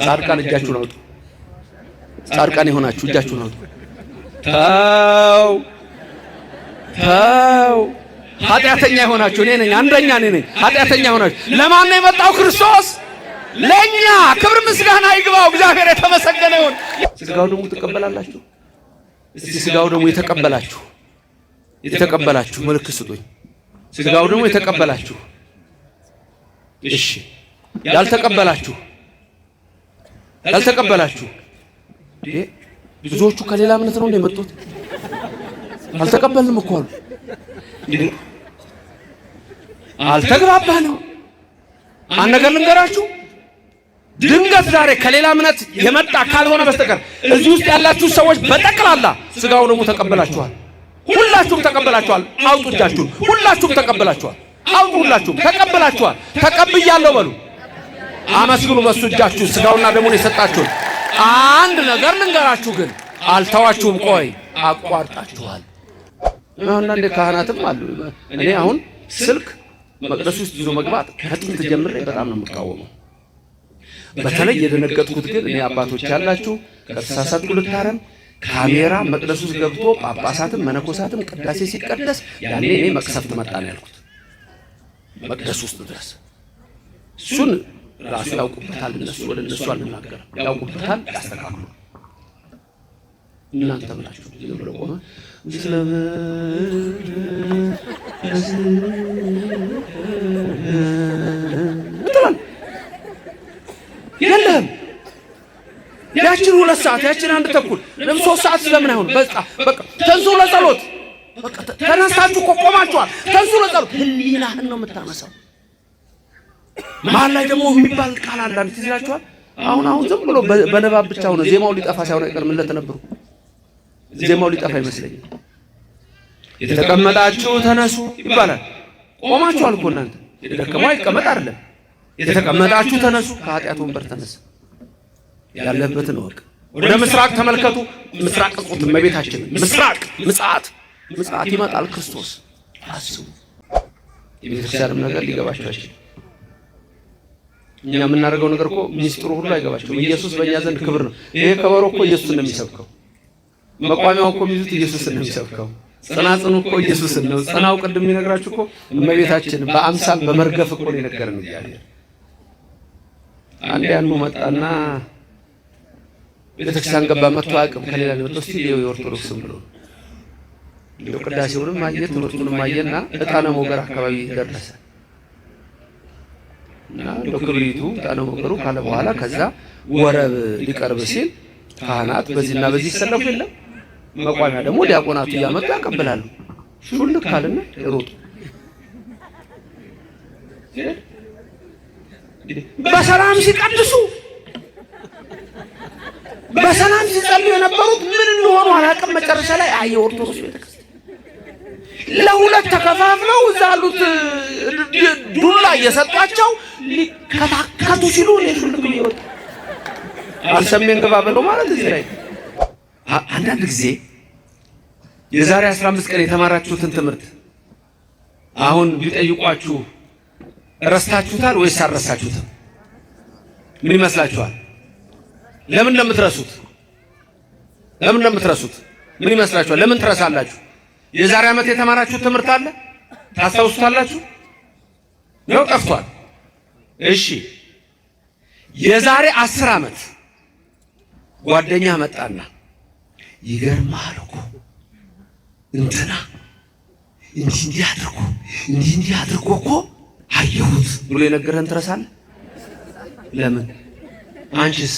ጻድቃን እጃችሁን አውጡ። ጻድቃን የሆናችሁ እጃችሁን አውጡ። ተው ኃጢአተኛ የሆናችሁ እኔ ነኝ፣ አንደኛ እኔ ነኝ። ኃጢአተኛ የሆናችሁ ለማን ነው የመጣው? ክርስቶስ ለኛ። ክብር ምስጋና ይግባው። እግዚአብሔር የተመሰገነ ይሁን። ስጋው ደግሞ ተቀበላላችሁ። እስቲ ስጋው ደግሞ የተቀበላችሁ ምልክት ስጡኝ። ስጋው ደግሞ የተቀበላችሁ። እሺ ያልተቀበላችሁ ብዙዎቹ ከሌላ እምነት ነው እንደመጡት አልተቀበልንም እኮ አሉ። አልተግባባንም። አንድ ነገር ልንገራችሁ፣ ድንገት ዛሬ ከሌላ እምነት የመጣ ካልሆነ በስተቀር እዚህ ውስጥ ያላችሁ ሰዎች በጠቅላላ ስጋው ደግሞ ተቀበላችኋል። ሁላችሁም ተቀበላችኋል። አውጡ እጃችሁን። ሁላችሁም ተቀበላችኋል። አውጡ። ሁላችሁም ተቀበላችኋል። ተቀብያለሁ በሉ። አመስግኑ በሱ እጃችሁ ስጋውና ደሙን የሰጣችሁን። አንድ ነገር ልንገራችሁ ግን አልተዋችሁም። ቆይ አቋርጣችኋል። አንዳንድ ካህናትም አሉ። እኔ አሁን ስልክ መቅደስ ውስጥ ይዞ መግባት ከጥንት ጀምሬ በጣም ነው የምቃወመው። በተለይ የደነገጥኩት ግን እኔ አባቶች ያላችሁ ከተሳሳትኩ ልታረም፣ ካሜራ መቅደስ ውስጥ ገብቶ ጳጳሳትም መነኮሳትም ቅዳሴ ሲቀደስ ያኔ እኔ መቅሰፍት መጣ ነው ያልኩት። መቅደስ ውስጥ ድረስ እሱን ራሱ ያውቁበታል። ወደ እነሱ አልናገርም። ያውቁበታል፣ ያስተካክሉ። እናንተ ብላችሁ ዝም ብሎ ቆመ የለም። ያችን 2 ሰዓት ያችን 1 ተኩል ለምን 3 ሰዓት ስለምን አይሆን? በቃ ተንሱ ለጸሎት። በቃ ተነሳችሁ እኮ ቆማችኋል። ተንሱ ለጸሎት። ህሊናህን ነው የምታነሳው። መሀል ላይ ደግሞ የሚባል ቃል አለ። ትዝ ይላችኋል? አሁን ዝም ብሎ በንባብ ብቻ ሆነ። ዜማው ሊጠፋ ሳይሆን አይቀርም። ለተነበሩ ዜማው ሊጠፋ ይመስለኛል። የተቀመጣችሁ ተነሱ ይባላል። ቆማችኋል እኮ እናንተ። የደከመው አይቀመጥ አይደለም። የተቀመጣችሁ ተነሱ፣ ከኃጢአት ወንበር ተነሳ። ያለበትን ወቅ ወደ ምስራቅ ተመልከቱ። ምስራቅ ቁጥ እመቤታችን ምስራቅ ምጽአት ይመጣል ክርስቶስ። አስቡ። የቤተክርስቲያንም ነገር ሊገባችሁ አይችልም። እኛ የምናደርገው ነገር እኮ ሚስጥሩ ሁሉ አይገባቸውም። ኢየሱስ በእኛ ዘንድ ክብር ነው። ይሄ ከበሮ እኮ ኢየሱስን ነው የሚሰብከው። መቋሚያው እኮ የሚይዙት ኢየሱስን ነው የሚሰብከው። ጽናጽኑ እኮ ኢየሱስን ነው። ጽናው ቅድም የሚነግራችሁ እኮ እመቤታችን በአምሳል በመርገፍ እኮ ነው የነገረን እግዚአብሔር። አንዴ ያኑ መጣና ቤተክርስቲያን ገባ። መጥቶ አያውቅም። ከሌላ ነው እስቲ የኦርቶዶክስም ብሎ እንደው ቅዳሴውንም ማየት ትምህርቱንም ማየና ዕጣነ ሞገር አካባቢ ደረሰ እና ለክብሪቱ ዕጣነ ሞገሩ ካለ በኋላ ከዛ ወረብ ሊቀርብ ሲል ካህናት በዚህና በዚህ ይሰለፉ የለም። መቋሚያ ደግሞ ዲያቆናቱ እያመጡ ያቀብላሉ። ሹልክ ካልና ሮጡ። በሰላም ሲቀድሱ በሰላም ሲጸልዩ የነበሩት ምን እንደሆኑ አላውቅም። መጨረሻ ላይ ኦርቶዶክስ ቤተክርስቲያን ለሁለት ተከፋፍለው እዛ ያሉት ዱላ እየሰጧቸው ሊከታከቱ ሲሉ ሹልክ ይወጡ አልሰሜን ገባ ብለው ማለት እዚህ ላይ አንዳንድ ጊዜ የዛሬ 15 ቀን የተማራችሁትን ትምህርት አሁን ቢጠይቋችሁ ረስታችሁታል ወይስ አልረሳችሁትም? ምን ይመስላችኋል? ለምን እንደምትረሱት ምን ይመስላችኋል? ለምን ትረሳላችሁ? የዛሬ ዓመት የተማራችሁት ትምህርት አለ ታስታውሱታላችሁ? ነው ጠፍቷል? እሺ የዛሬ 10 ዓመት ጓደኛ መጣና ይገርማል እኮ እንትና እንዲህ አድርጎ እኮ አየሁት ብሎ የነገረን ትረሳለህ? ለምን? አንቺስ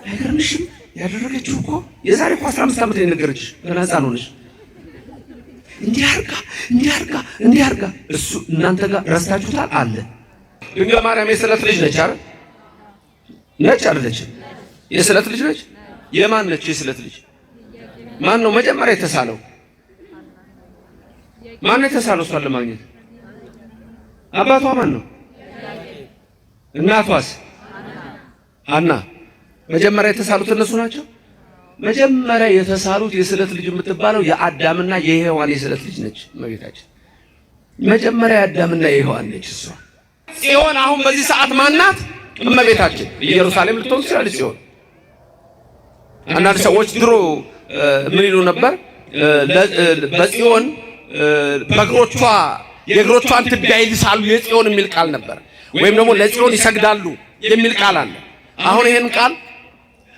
አይገርምሽም? ያደረገችው እኮ የዛሬ 15 ዓመት ነው የነገረችሽ። ገና ሕፃን ሆነሽ እንዲህ አርጋ እሱ እናንተ ጋር ረስታችሁታል አለ። ድንግል ማርያም የስለት ልጅ ነች አይደል? ነች አይደለችም? የስለት ልጅ ነች። የማን ነች የስለት ልጅ? ማን ነው መጀመሪያ የተሳለው? ማን ነው የተሳለው እሷን ለማግኘት? አባቷ ማን ነው? እናቷስ? ሐና። መጀመሪያ የተሳሉት እነሱ ናቸው። መጀመሪያ የተሳሉት የስለት ልጅ የምትባለው የአዳምና የሔዋን የስለት ልጅ ነች እመቤታችን። መጀመሪያ የአዳምና የሔዋን ነች እሷ። ጽዮን አሁን በዚህ ሰዓት ማናት? እመቤታችን ኢየሩሳሌም ልትሆን ትችላለች ሲሆን አንዳንድ ሰዎች ድሮ ምን ይሉ ነበር? በጽዮን በእግሮቿ የእግሮቿን ትቢያ ይልሳሉ የጽዮን የሚል ቃል ነበር። ወይም ደግሞ ለጽዮን ይሰግዳሉ የሚል ቃል አለ። አሁን ይሄን ቃል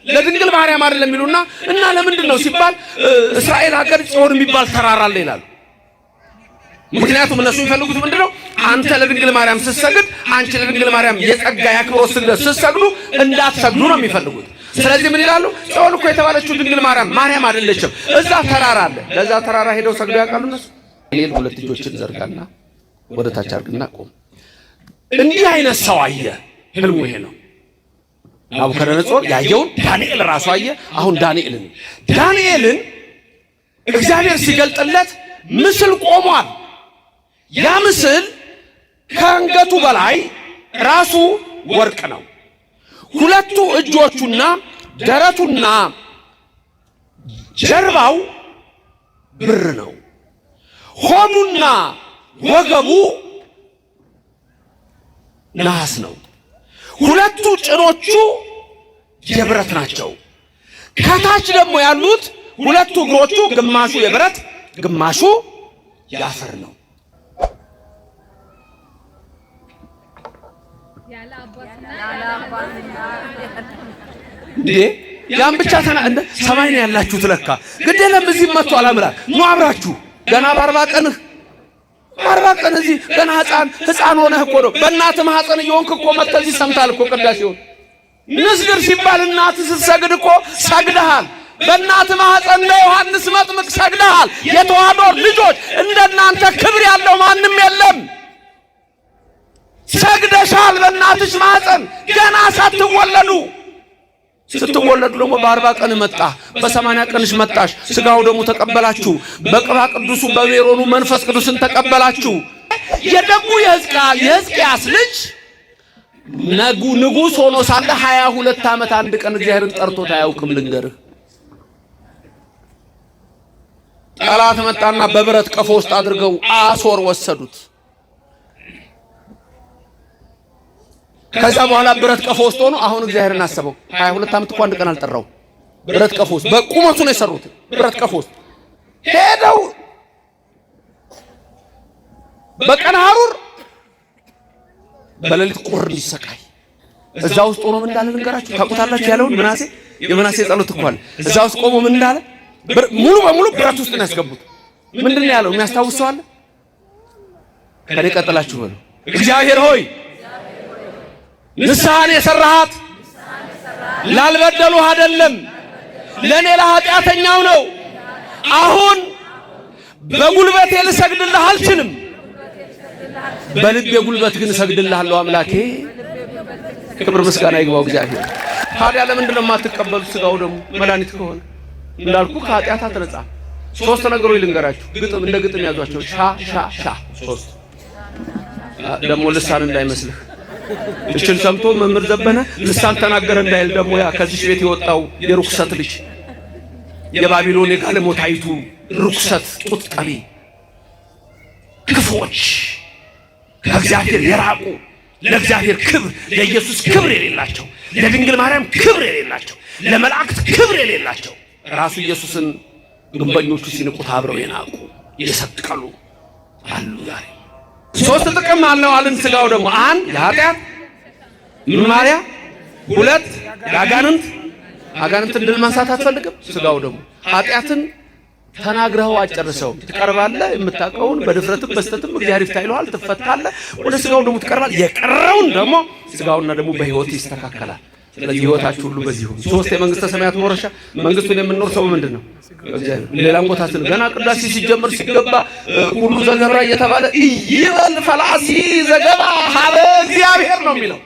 ለድንግል ማርያም አይደለም የሚሉና እና ለምንድን ነው ሲባል እስራኤል ሀገር ጽዮን የሚባል ተራራ አለ ይላሉ። ምክንያቱም እነሱ የሚፈልጉት ምንድነው? አንተ ለድንግል ማርያም ስትሰግድ፣ አንቺ ለድንግል ማርያም የጸጋ ያክብሮት ስግደት ስትሰግዱ እንዳትሰግዱ ነው የሚፈልጉት። ስለዚህ ምን ይላሉ? ጽዮን እኮ የተባለችው ድንግል ማርያም አይደለችም፣ እዛ ተራራ አለ። ለዛ ተራራ ሄደው ሰግደው ያውቃሉ እነሱ? እኔን ሁለት እጆችን ዘርጋና ወደ ታች አድርግና ቆም። እንዲህ አይነት ሰው አየ። ህልሙ ይሄ ነው። ናቡከደነጾር ያየውን ዳንኤል ራሱ አየ። አሁን ዳንኤልን እግዚአብሔር ሲገልጥለት ምስል ቆሟል። ያ ምስል ከአንገቱ በላይ ራሱ ወርቅ ነው። ሁለቱ እጆቹና ደረቱና ጀርባው ብር ነው። ሆዱና ወገቡ ነሐስ ነው። ሁለቱ ጭኖቹ የብረት ናቸው። ከታች ደግሞ ያሉት ሁለቱ እግሮቹ ግማሹ የብረት ግማሹ የአፈር ነው። ያን ብቻ እንደ ሰማይ ነው ያላችሁት ለካ ግድ የለም እዚህ መጥቶ አላምላክ ነው አብራችሁ ገና በ40 ቀንህ 40 ቀን እዚህ ገና ህፃን ሆነህ እኮ ነው በእናትህ ማህፀን እየሆንክ እኮ መጥተህ እዚህ ሰምተሃል እኮ ቅዳሴውን ንስግር ሲባል እናትህ ስትሰግድ እኮ ሰግደሃል። በእናትህ ማህፀን እንደ ዮሐንስ መጥምቅ ሰግደሃል። የተዋህዶ ልጆች እንደናንተ ክብር ያለው ማንም የለም። ሰግደሻል በእናትሽ ማህፀን ገና ስትወለዱ ደግሞ በ40 ቀን መጣ፣ በ80 ቀንሽ መጣሽ። ስጋው ደግሞ ተቀበላችሁ፣ በቅባ ቅዱሱ በሜሮኑ መንፈስ ቅዱስን ተቀበላችሁ። የደጉ የሕዝቅያስ ልጅ ንጉሥ ሆኖ ሳለ 22 ዓመት አንድ ቀን እግዚአብሔርን ጠርቶት አያውቅም። ልንገርህ፣ ጠላት መጣና በብረት ቀፎ ውስጥ አድርገው አሶር ወሰዱት። ከዛ በኋላ ብረት ቀፎ ውስጥ ሆኖ አሁን እግዚአብሔርን አሰበው። 22 ዓመት እኮ አንድ ቀን አልጠራው። ብረት ቀፎ ውስጥ በቁመቱ ነው የሰሩት። ብረት ቀፎ ውስጥ ሄደው በቀን ሐሩር በሌሊት ቁር እንዲሰቃይ እዛ ውስጥ ሆኖ ምን እንዳለ ልንገራችሁ። ታውቁታላችሁ ያለውን የምናሴ ጸሎት እኮ አለ። እዛ ውስጥ ቆሞ ምን እንዳለ ሙሉ በሙሉ ብረት ውስጥ ነው ያስገቡት። ምንድን ነው ያለው? የሚያስታውስ ሰው አለ? ከኔ ቀጥላችሁ በሉ። እግዚአብሔር ሆይ ንስሐን የሰራሃት ላልበደሉህ አይደለም ለኔ ለኃጢአተኛው ነው። አሁን በጉልበቴ ልሰግድልህ አልችልም፣ በልቤ ጉልበት ግን እሰግድልሃለሁ አምላኬ። ክብር ምስጋና ይግባው እግዚአብሔር። ታዲያ ለምንድን ነው የማትቀበሉት? ስጋው ደግሞ መድኃኒት ከሆነ እንዳልኩ ከኃጢአት አትነጻ። 3 ነገሮች ልንገራችሁ፣ ግጥም እንደ ግጥም ያዟቸው። ሻ 3 ደግሞ ልሳን እንዳይመስልህ። እችን ሰምቶ መምህር ዘበነ ልሳን ተናገረ እንዳይል ደግሞ ያ ከዚህ ቤት የወጣው የርኩሰት ልጅ የባቢሎን የጋለሞታይቱ ርኩሰት ጡት ጠቢ ክፎች ከእግዚአብሔር የራቁ ለእግዚአብሔር ክብር ለኢየሱስ ክብር የሌላቸው ለድንግል ማርያም ክብር የሌላቸው ለመላእክት ክብር የሌላቸው ራሱ ኢየሱስን ግንበኞቹ ሲንቁት አብረው የናቁ የሰቀሉ አሉ ዛሬ። 3 ጥቅም አለው አልን ስጋው ደግሞ 1 የኃጢአት ማሪያ፣ 2 የአጋንንትን ድል ማንሳት አትፈልግም። ስጋው ደግሞ ኃጢአትን ተናግረው አጨርሰው ትቀርባለህ። የምታውቀውን በድፍረትም በስተትም እግዚአብሔር ይፍታይልሃል፣ ትፈታለህ። ወደ ስጋው ደግሞ ትቀርባለህ። የቀረውን ደግሞ ስጋውና ደግሞ በህይወት ይስተካከላል። ስለዚህ ህይወታችሁ ሁሉ በዚህ ሁሉ 3 የመንግስተ ሰማያት መውረሻ መንግስቱን የምንኖር ሰው ምንድነው? እግዚአብሔር። ሌላም ቦታ ገና ቅዳሴ ሲጀምር ሲገባ ሁሉ ዘገባ እየተባለ ይበል ፈላሲ ዘገባ ሀበ እግዚአብሔር ነው የሚለው።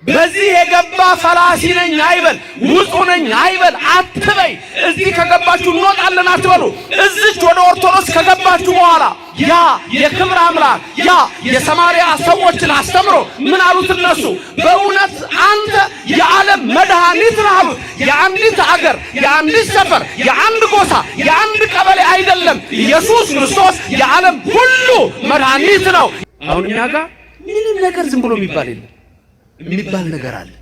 በዚህ የገባ ፈላሲ ነኝ አይበል፣ ውጡ ነኝ አይበል አትበይ። እዚህ ከገባችሁ እንወጣለን አትበሉ። እዚች ወደ ኦርቶዶክስ ከገባችሁ በኋላ ያ የክብር አምላክ ያ የሰማርያ ሰዎችን አስተምሮ ምን አሉት እነሱ? በእውነት አንተ የዓለም መድኃኒት ነህ አሉት። የአንዲት አገር፣ የአንዲት ሰፈር፣ የአንድ ጎሳ፣ የአንድ ቀበሌ አይደለም። ኢየሱስ ክርስቶስ የዓለም ሁሉ መድኃኒት ነው። አሁን እኛ ጋር ምንም ነገር ዝም ብሎ የሚባል የለም። የሚባል ነገር አለ።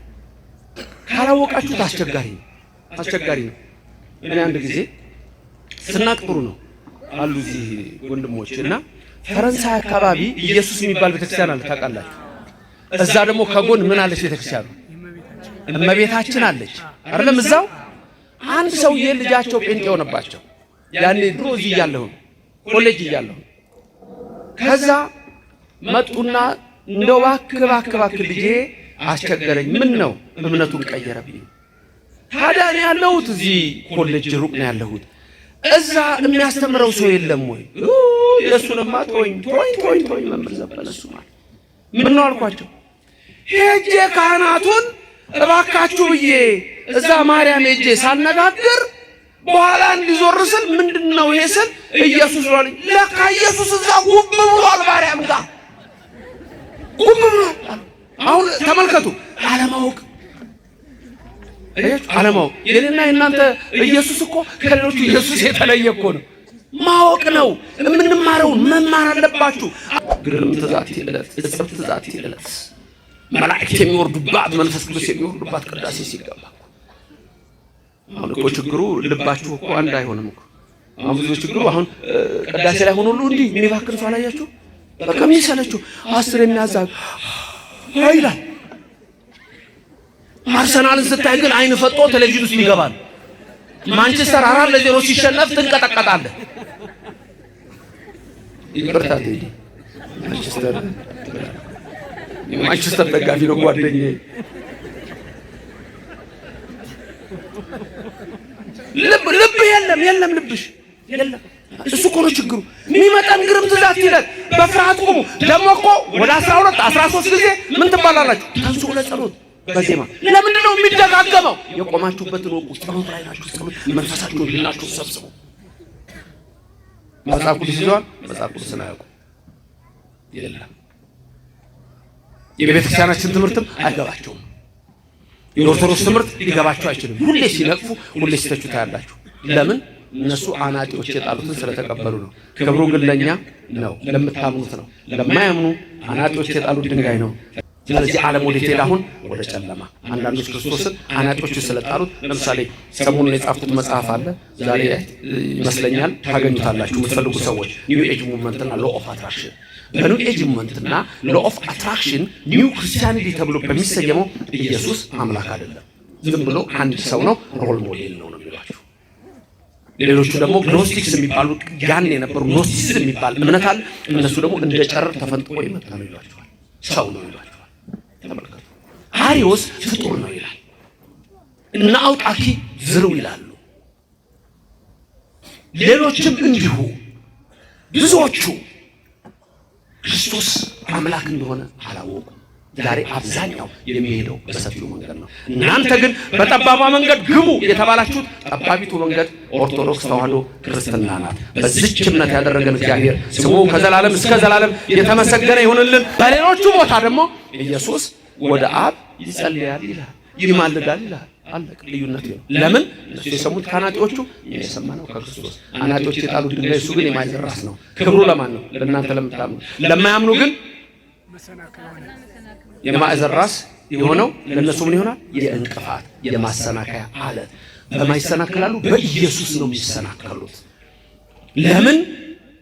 ካላወቃችሁት አስቸጋሪ ነው። እኔ አንድ ጊዜ ስናቅ ጥሩ ነው አሉ እዚህ ወንድሞች እና ፈረንሳይ አካባቢ ኢየሱስ የሚባል ቤተክርስቲያን አለ ታውቃላችሁ። እዛ ደግሞ ከጎን ምን አለች ቤተክርስቲያኑ? እመቤታችን አለች አይደለም? እዛው አንድ ሰውዬ ልጃቸው ጴንጤ ሆነባቸው። ያኔ ድሮ እዚህ እያለሁ ኮሌጅ እያለሁ ከዛ መጡና እንደው እባክህ ልጄ አስቸገረኝ፣ ምን ነው እምነቱን ቀየረብኝ። ታዲያ እኔ ያለሁት እዚህ ኮሌጅ ሩቅ ነው ያለሁት፣ እዛ የሚያስተምረው ሰው የለም ወይ? የእሱንማ ተወኝ መምህር ዘበነ እሱ ማለት ምን ነው አልኳቸው። ሄጄ ካህናቱን እባካችሁ ብዬ እዛ ማርያም ሄጄ ሳነጋግር በኋላ እንዲዞር ስል ምንድነው ይሄ ስል ኢየሱስ ነው አለኝ። ለካ ኢየሱስ እዛ ጉብ ብሏል ማርያም ጋር ጉብ ብሏል። አሁን ተመልከቱ፣ አለማወቅ የኔና የእናንተ ኢየሱስ እኮ ከሌሎቹ ኢየሱስ የተለየ እኮ ነው። ማወቅ ነው የምንማረውን መማር አለባችሁ። ግርም ትዛት ይለለት እጽፍ ትዛት ይለለት መላእክት የሚወርዱባት መንፈስ ቅዱስ የሚወርዱባት ቅዳሴ ሲገባ አሁን እኮ ችግሩ ልባችሁ እኮ አንድ አይሆንም እኮ። አሁን ብዙ ችግሩ አሁን ቅዳሴ ላይ ሆኖ ሁሉ እንዲህ የሚባክን ሰው አላያችሁ? በቃ የሚሰለችው 10 የሚያዛግ አይላል። አርሰናልን ስታይ ግን አይን ፈጦ ቴሌቪዥን ውስጥ ይገባል። ማንቸስተር 4-0 ሲሸነፍ ትንቀጠቀጣለህ። ይቅርታ ማንቸስተር ደጋፊ ነው ጓደኛዬ። ልብ የለም ልብሽ የለም። እሱ እኮ ነው ችግሩ። የሚመጣን ግርም ትዛት ይላል። በፍርሃት ቆሙ። ደግሞ እኮ ወደ 12 13 ጊዜ ምን ትባላላችሁ? ተንሱ ለጸሎት በዜማ ለምንድን ነው የሚደጋገመው? የቆማችሁበትን ወቁ። ጸሎት ላይ ናችሁ። ጸሎት መንፈሳችሁን ልናችሁ ሰብስቡ። መጽሐፍ ቅዱስ ይዘዋል። መጽሐፍ ቅዱስን አያውቁም። የለም የቤተክርስቲያናችን ትምህርትም አይገባቸውም። የኦርቶዶክስ ትምህርት ሊገባቸው አይችልም። ሁሌ ሲነቅፉ፣ ሁሌ ሲተቹ ታያላችሁ። ለምን? እነሱ አናጢዎች የጣሉትን ስለተቀበሉ ነው። ክብሩ ግን ለኛ ነው፣ ለምታምኑት ነው። ለማያምኑ አናጢዎች የጣሉት ድንጋይ ነው። ስለዚህ ዓለም ወዴት ሄደ? አሁን ወደ ጨለማ። አንዳንዶች ክርስቶስን አናጢዎች ስለጣሉት፣ ለምሳሌ ሰሞኑን የጻፍኩት መጽሐፍ አለ። ዛሬ ይመስለኛል ታገኙታላችሁ የምትፈልጉ ሰዎች። ኒው ኤጅ ሙቭመንትና ሎ ኦፍ አትራክሽን። በኒው ኤጅ ሙቭመንትና ሎ ኦፍ አትራክሽን ኒው ክርስቲያኒቲ ተብሎ በሚሰየመው ኢየሱስ አምላክ አይደለም፣ ዝም ብሎ አንድ ሰው ነው፣ ሮል ሞዴል ነው የሚሏቸው። ሌሎቹ ደግሞ ግኖስቲክስ የሚባሉ ያን የነበሩ ግኖስቲክስ የሚባል እምነት አለ። እነሱ ደግሞ እንደ ጨረር ተፈንጥቆ የመጣ ነው ይሏቸዋል፣ ሰው ነው ይሏቸዋል። ተመልከቱ። አሪዮስ ፍጡር ነው ይላል እና አውጣኪ ዝርው ይላሉ። ሌሎችም እንዲሁ ብዙዎቹ ክርስቶስ አምላክ እንደሆነ አላወቁም። ዛሬ አብዛኛው የሚሄደው በሰፊው መንገድ ነው። እናንተ ግን በጠባቧ መንገድ ግቡ የተባላችሁት ጠባቢቱ መንገድ ኦርቶዶክስ ተዋህዶ ክርስትና ናት። በዚህች እምነት ያደረገን እግዚአብሔር ስሙ ከዘላለም እስከ ዘላለም የተመሰገነ ይሁንልን። በሌሎቹ ቦታ ደግሞ ኢየሱስ ወደ አብ ይጸልያል ይላል፣ ይማልዳል ይላል። አለቅ ልዩነት ነው። ለምን? እነሱ የሰሙት ከአናጢዎቹ፣ የሰማነው ከክርስቶስ። አናጢዎች የጣሉት ድንጋይ እሱ ግን የማይዘራስ ነው። ክብሩ ለማን ነው? ለእናንተ ለምታምኑ። ለማያምኑ ግን የማዕዘን ራስ የሆነው ለነሱ ምን ይሆናል? የእንቅፋት የማሰናከያ አለት። በማይሰናከላሉ በኢየሱስ ነው የሚሰናከሉት። ለምን?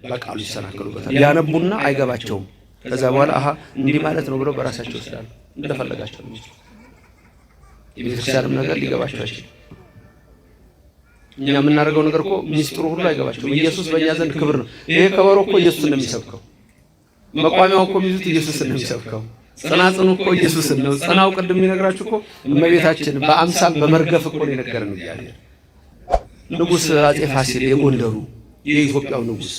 በቃሉ ይሰናከሉበታል። ያነቡና አይገባቸውም። ከዛ በኋላ አሃ እንዲህ ማለት ነው ብለው በራሳቸው ይወስዳሉ። እንደፈለጋቸው ነው። የቤተክርስቲያንም ነገር ሊገባቸው አይችልም። እኛ የምናደርገው ነገር እኮ ሚስጥሩ ሁሉ አይገባቸውም። ኢየሱስ በእኛ ዘንድ ክብር ነው። ይሄ ከበሮ እኮ ኢየሱስን ነው የሚሰብከው። መቋሚያው እኮ የሚይዙት ኢየሱስን ነው የሚሰብከው። ጽናጽኑ እኮ ኢየሱስን ነው። ጽናው ቅድም የሚነግራችሁ እኮ እመቤታችን በአምሳል በመርገፍ እኮ ነው የነገረን እግዚአብሔር። ንጉሥ አጼ ፋሲል የጎንደሩ የኢትዮጵያው ንጉሥ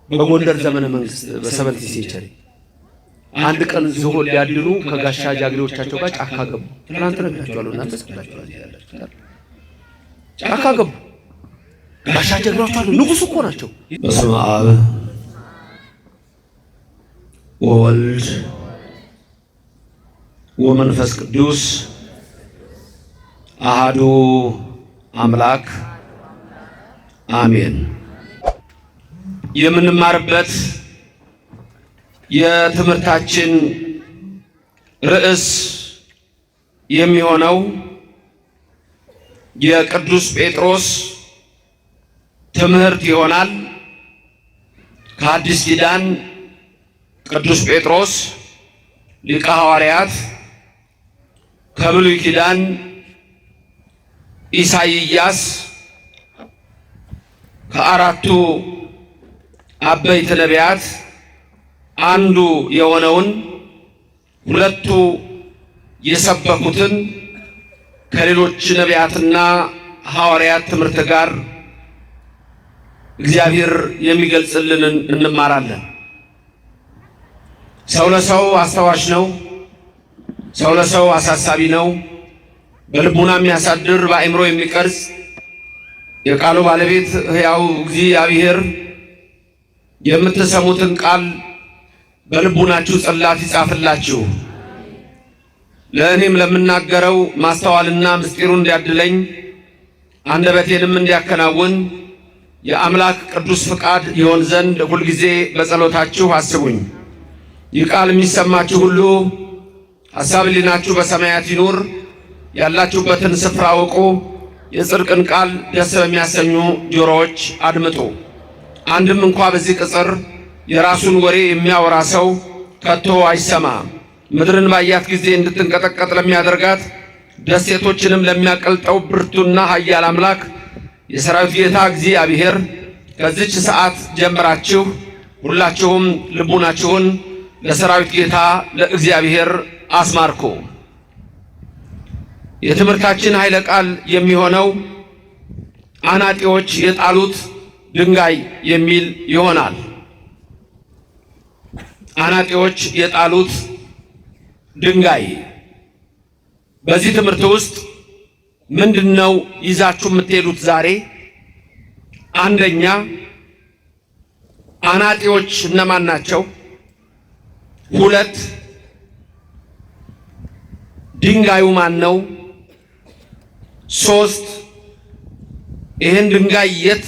በጎንደር ዘመነ መንግስት በሰቨንቲ ሴንቸሪ አንድ ቀን ዝሆን ሊያድኑ ከጋሻ ጃግሬዎቻቸው ጋር ጫካ ገቡ። ትናንት ነግራችኋለሁ፣ እናንተ ጽፋችኋል። ጫካ ገቡ። ጋሻ ጃግሬዎች አሉ፣ ንጉሥ እኮ ናቸው። በስመ አብ ወወልድ ወመንፈስ ቅዱስ አሐዱ አምላክ አሜን። የምንማርበት የትምህርታችን ርዕስ የሚሆነው የቅዱስ ጴጥሮስ ትምህርት ይሆናል። ከአዲስ ኪዳን ቅዱስ ጴጥሮስ ሊቀ ሐዋርያት፣ ከብሉይ ኪዳን ኢሳይያስ ከአራቱ አበይት ነቢያት አንዱ የሆነውን ሁለቱ የሰበኩትን ከሌሎች ነቢያትና ሐዋርያት ትምህርት ጋር እግዚአብሔር የሚገልጽልንን እንማራለን። ሰው ለሰው አስታዋሽ ነው። ሰው ለሰው አሳሳቢ ነው። በልቡና የሚያሳድር በአእምሮ የሚቀርጽ የቃሉ ባለቤት ሕያው እግዚአብሔር የምትሰሙትን ቃል በልቡናችሁ ጽላት ይጻፍላችሁ። ለእኔም ለምናገረው ማስተዋልና ምስጢሩን እንዲያድለኝ አንደበቴንም እንዲያከናውን የአምላክ ቅዱስ ፍቃድ ይሆን ዘንድ ሁልጊዜ በጸሎታችሁ አስቡኝ። ይህ ቃል የሚሰማችሁ ሁሉ ሐሳብ ሕሊናችሁ በሰማያት ይኑር። ያላችሁበትን ስፍራ አውቁ። የጽድቅን ቃል ደስ በሚያሰኙ ጆሮዎች አድምጡ። አንድም እንኳ በዚህ ቅጽር የራሱን ወሬ የሚያወራ ሰው ከቶ አይሰማ። ምድርን ባያት ጊዜ እንድትንቀጠቀጥ ለሚያደርጋት ደሴቶችንም ለሚያቀልጠው ብርቱና ኃያል አምላክ የሰራዊት ጌታ እግዚአብሔር ከዚች ሰዓት ጀምራችሁ ሁላችሁም ልቡናችሁን ለሰራዊት ጌታ ለእግዚአብሔር አስማርኩ። የትምህርታችን ኃይለ ቃል የሚሆነው አናጢዎች የጣሉት ድንጋይ የሚል ይሆናል። አናጢዎች የጣሉት ድንጋይ። በዚህ ትምህርት ውስጥ ምንድነው ይዛችሁ የምትሄዱት ዛሬ? አንደኛ አናጢዎች እነማን ናቸው? ሁለት ድንጋዩ ማን ነው? ሶስት ይህን ድንጋይ የት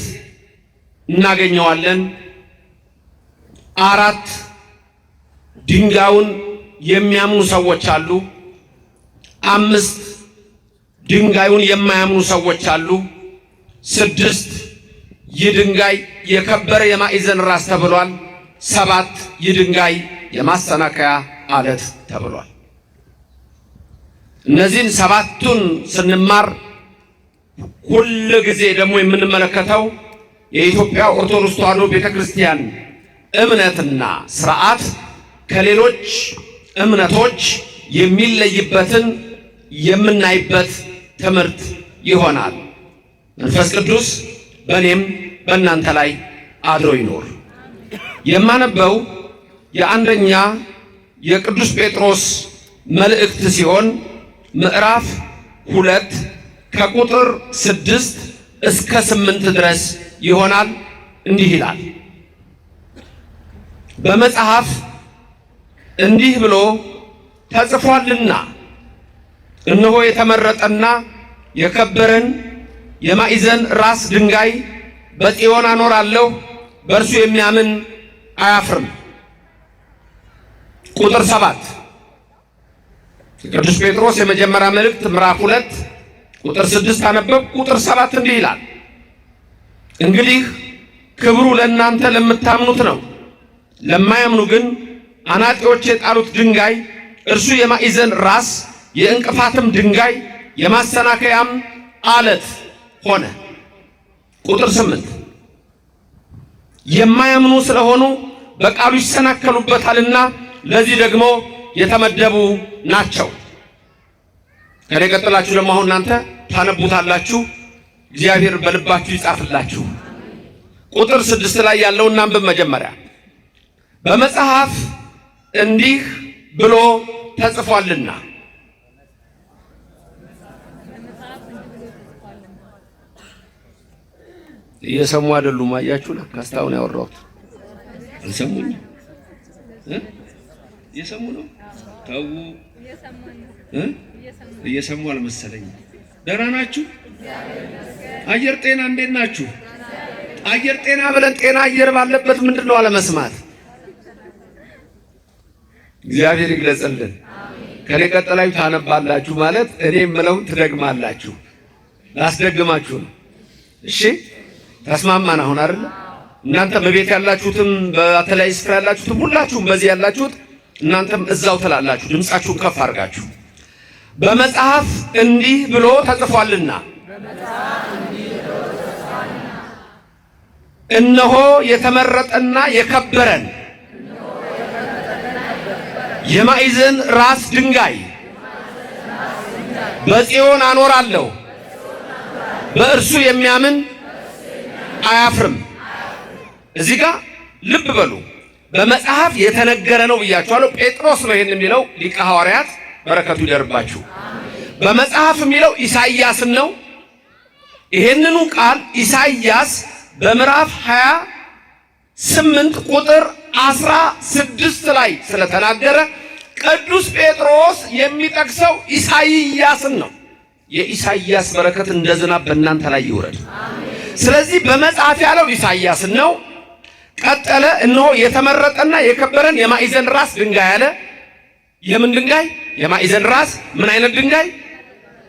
እናገኘዋለን? አራት ድንጋዩን የሚያምኑ ሰዎች አሉ። አምስት ድንጋዩን የማያምኑ ሰዎች አሉ። ስድስት ይህ ድንጋይ የከበረ የማዕዘን ራስ ተብሏል። ሰባት ይህ ድንጋይ የማሰናከያ አለት ተብሏል። እነዚህን ሰባቱን ስንማር ሁል ጊዜ ደግሞ የምንመለከተው የኢትዮጵያ ኦርቶዶክስ ተዋሕዶ ቤተክርስቲያን እምነትና ስርዓት ከሌሎች እምነቶች የሚለይበትን የምናይበት ትምህርት ይሆናል። መንፈስ ቅዱስ በእኔም በእናንተ ላይ አድሮ ይኖር። የማነበው የአንደኛ የቅዱስ ጴጥሮስ መልእክት ሲሆን ምዕራፍ 2 ከቁጥር 6 እስከ 8 ድረስ ይሆናል። እንዲህ ይላል። በመጽሐፍ እንዲህ ብሎ ተጽፏልና እነሆ የተመረጠና የከበረን የማዕዘን ራስ ድንጋይ በጽዮን አኖራለሁ፣ በእርሱ የሚያምን አያፍርም። ቁጥር 7 ቅዱስ ጴጥሮስ የመጀመሪያ መልእክት ምዕራፍ 2 ቁጥር 6 አነበብ። ቁጥር 7 እንዲህ ይላል፣ እንግዲህ ክብሩ ለእናንተ ለምታምኑት ነው። ለማያምኑ ግን አናጢዎች የጣሉት ድንጋይ እርሱ የማዕዘን ራስ የእንቅፋትም ድንጋይ የማሰናከያም አለት ሆነ። ቁጥር 8 የማያምኑ ስለሆኑ በቃሉ ይሰናከሉበታልና ለዚህ ደግሞ የተመደቡ ናቸው። ከኔ ቀጥላችሁ ደግሞ አሁን እናንተ ታነቡታላችሁ። እግዚአብሔር በልባችሁ ይጻፍላችሁ። ቁጥር 6 ላይ ያለውን እናንብብ። መጀመሪያ በመጽሐፍ እንዲህ ብሎ ተጽፏልና። እየሰሙ አይደሉም? አያችሁ፣ ለካስታውን ያወራሁት አልሰሙኝ። እየሰሙ ነው? ተው፣ እየሰሙ አልመሰለኝ። ደህና ናችሁ? አየር ጤና እንዴት ናችሁ? አየር ጤና ብለን ጤና አየር ባለበት ምንድነው አለመስማት? እግዚአብሔር ይግለጽልን። ከኔ ቀጥላችሁ ታነባላችሁ ማለት እኔ የምለውን ትደግማላችሁ። ላስደግማችሁ ነው። እሺ ተስማማን አሁን አይደል? እናንተ በቤት ያላችሁትም በተለያየ ስፍራ ያላችሁትም ሁላችሁም በዚህ ያላችሁት እናንተም እዛው ትላላችሁ ድምጻችሁን ከፍ አድርጋችሁ በመጽሐፍ እንዲህ ብሎ ተጽፏልና እነሆ የተመረጠና የከበረን የማዕዘን ራስ ድንጋይ በጽዮን አኖራለሁ፣ በእርሱ የሚያምን አያፍርም። እዚህ ጋር ልብ በሉ። በመጽሐፍ የተነገረ ነው ብያችኋለሁ። ጴጥሮስ ነው ይሄን የሚለው፣ ሊቀ ሐዋርያት በረከቱ ይደርባችሁ። በመጽሐፍ የሚለው ኢሳይያስን ነው። ይሄንኑ ቃል ኢሳይያስ በምዕራፍ 28 ቁጥር 16 ላይ ስለተናገረ ቅዱስ ጴጥሮስ የሚጠቅሰው ኢሳይያስን ነው። የኢሳይያስ በረከት እንደ ዝናብ በእናንተ ላይ ይውረድ። ስለዚህ በመጽሐፍ ያለው ኢሳይያስን ነው። ቀጠለ። እነሆ የተመረጠና የከበረን የማዕዘን ራስ ድንጋይ አለ። የምን ድንጋይ? የማዕዘን ራስ። ምን አይነት ድንጋይ?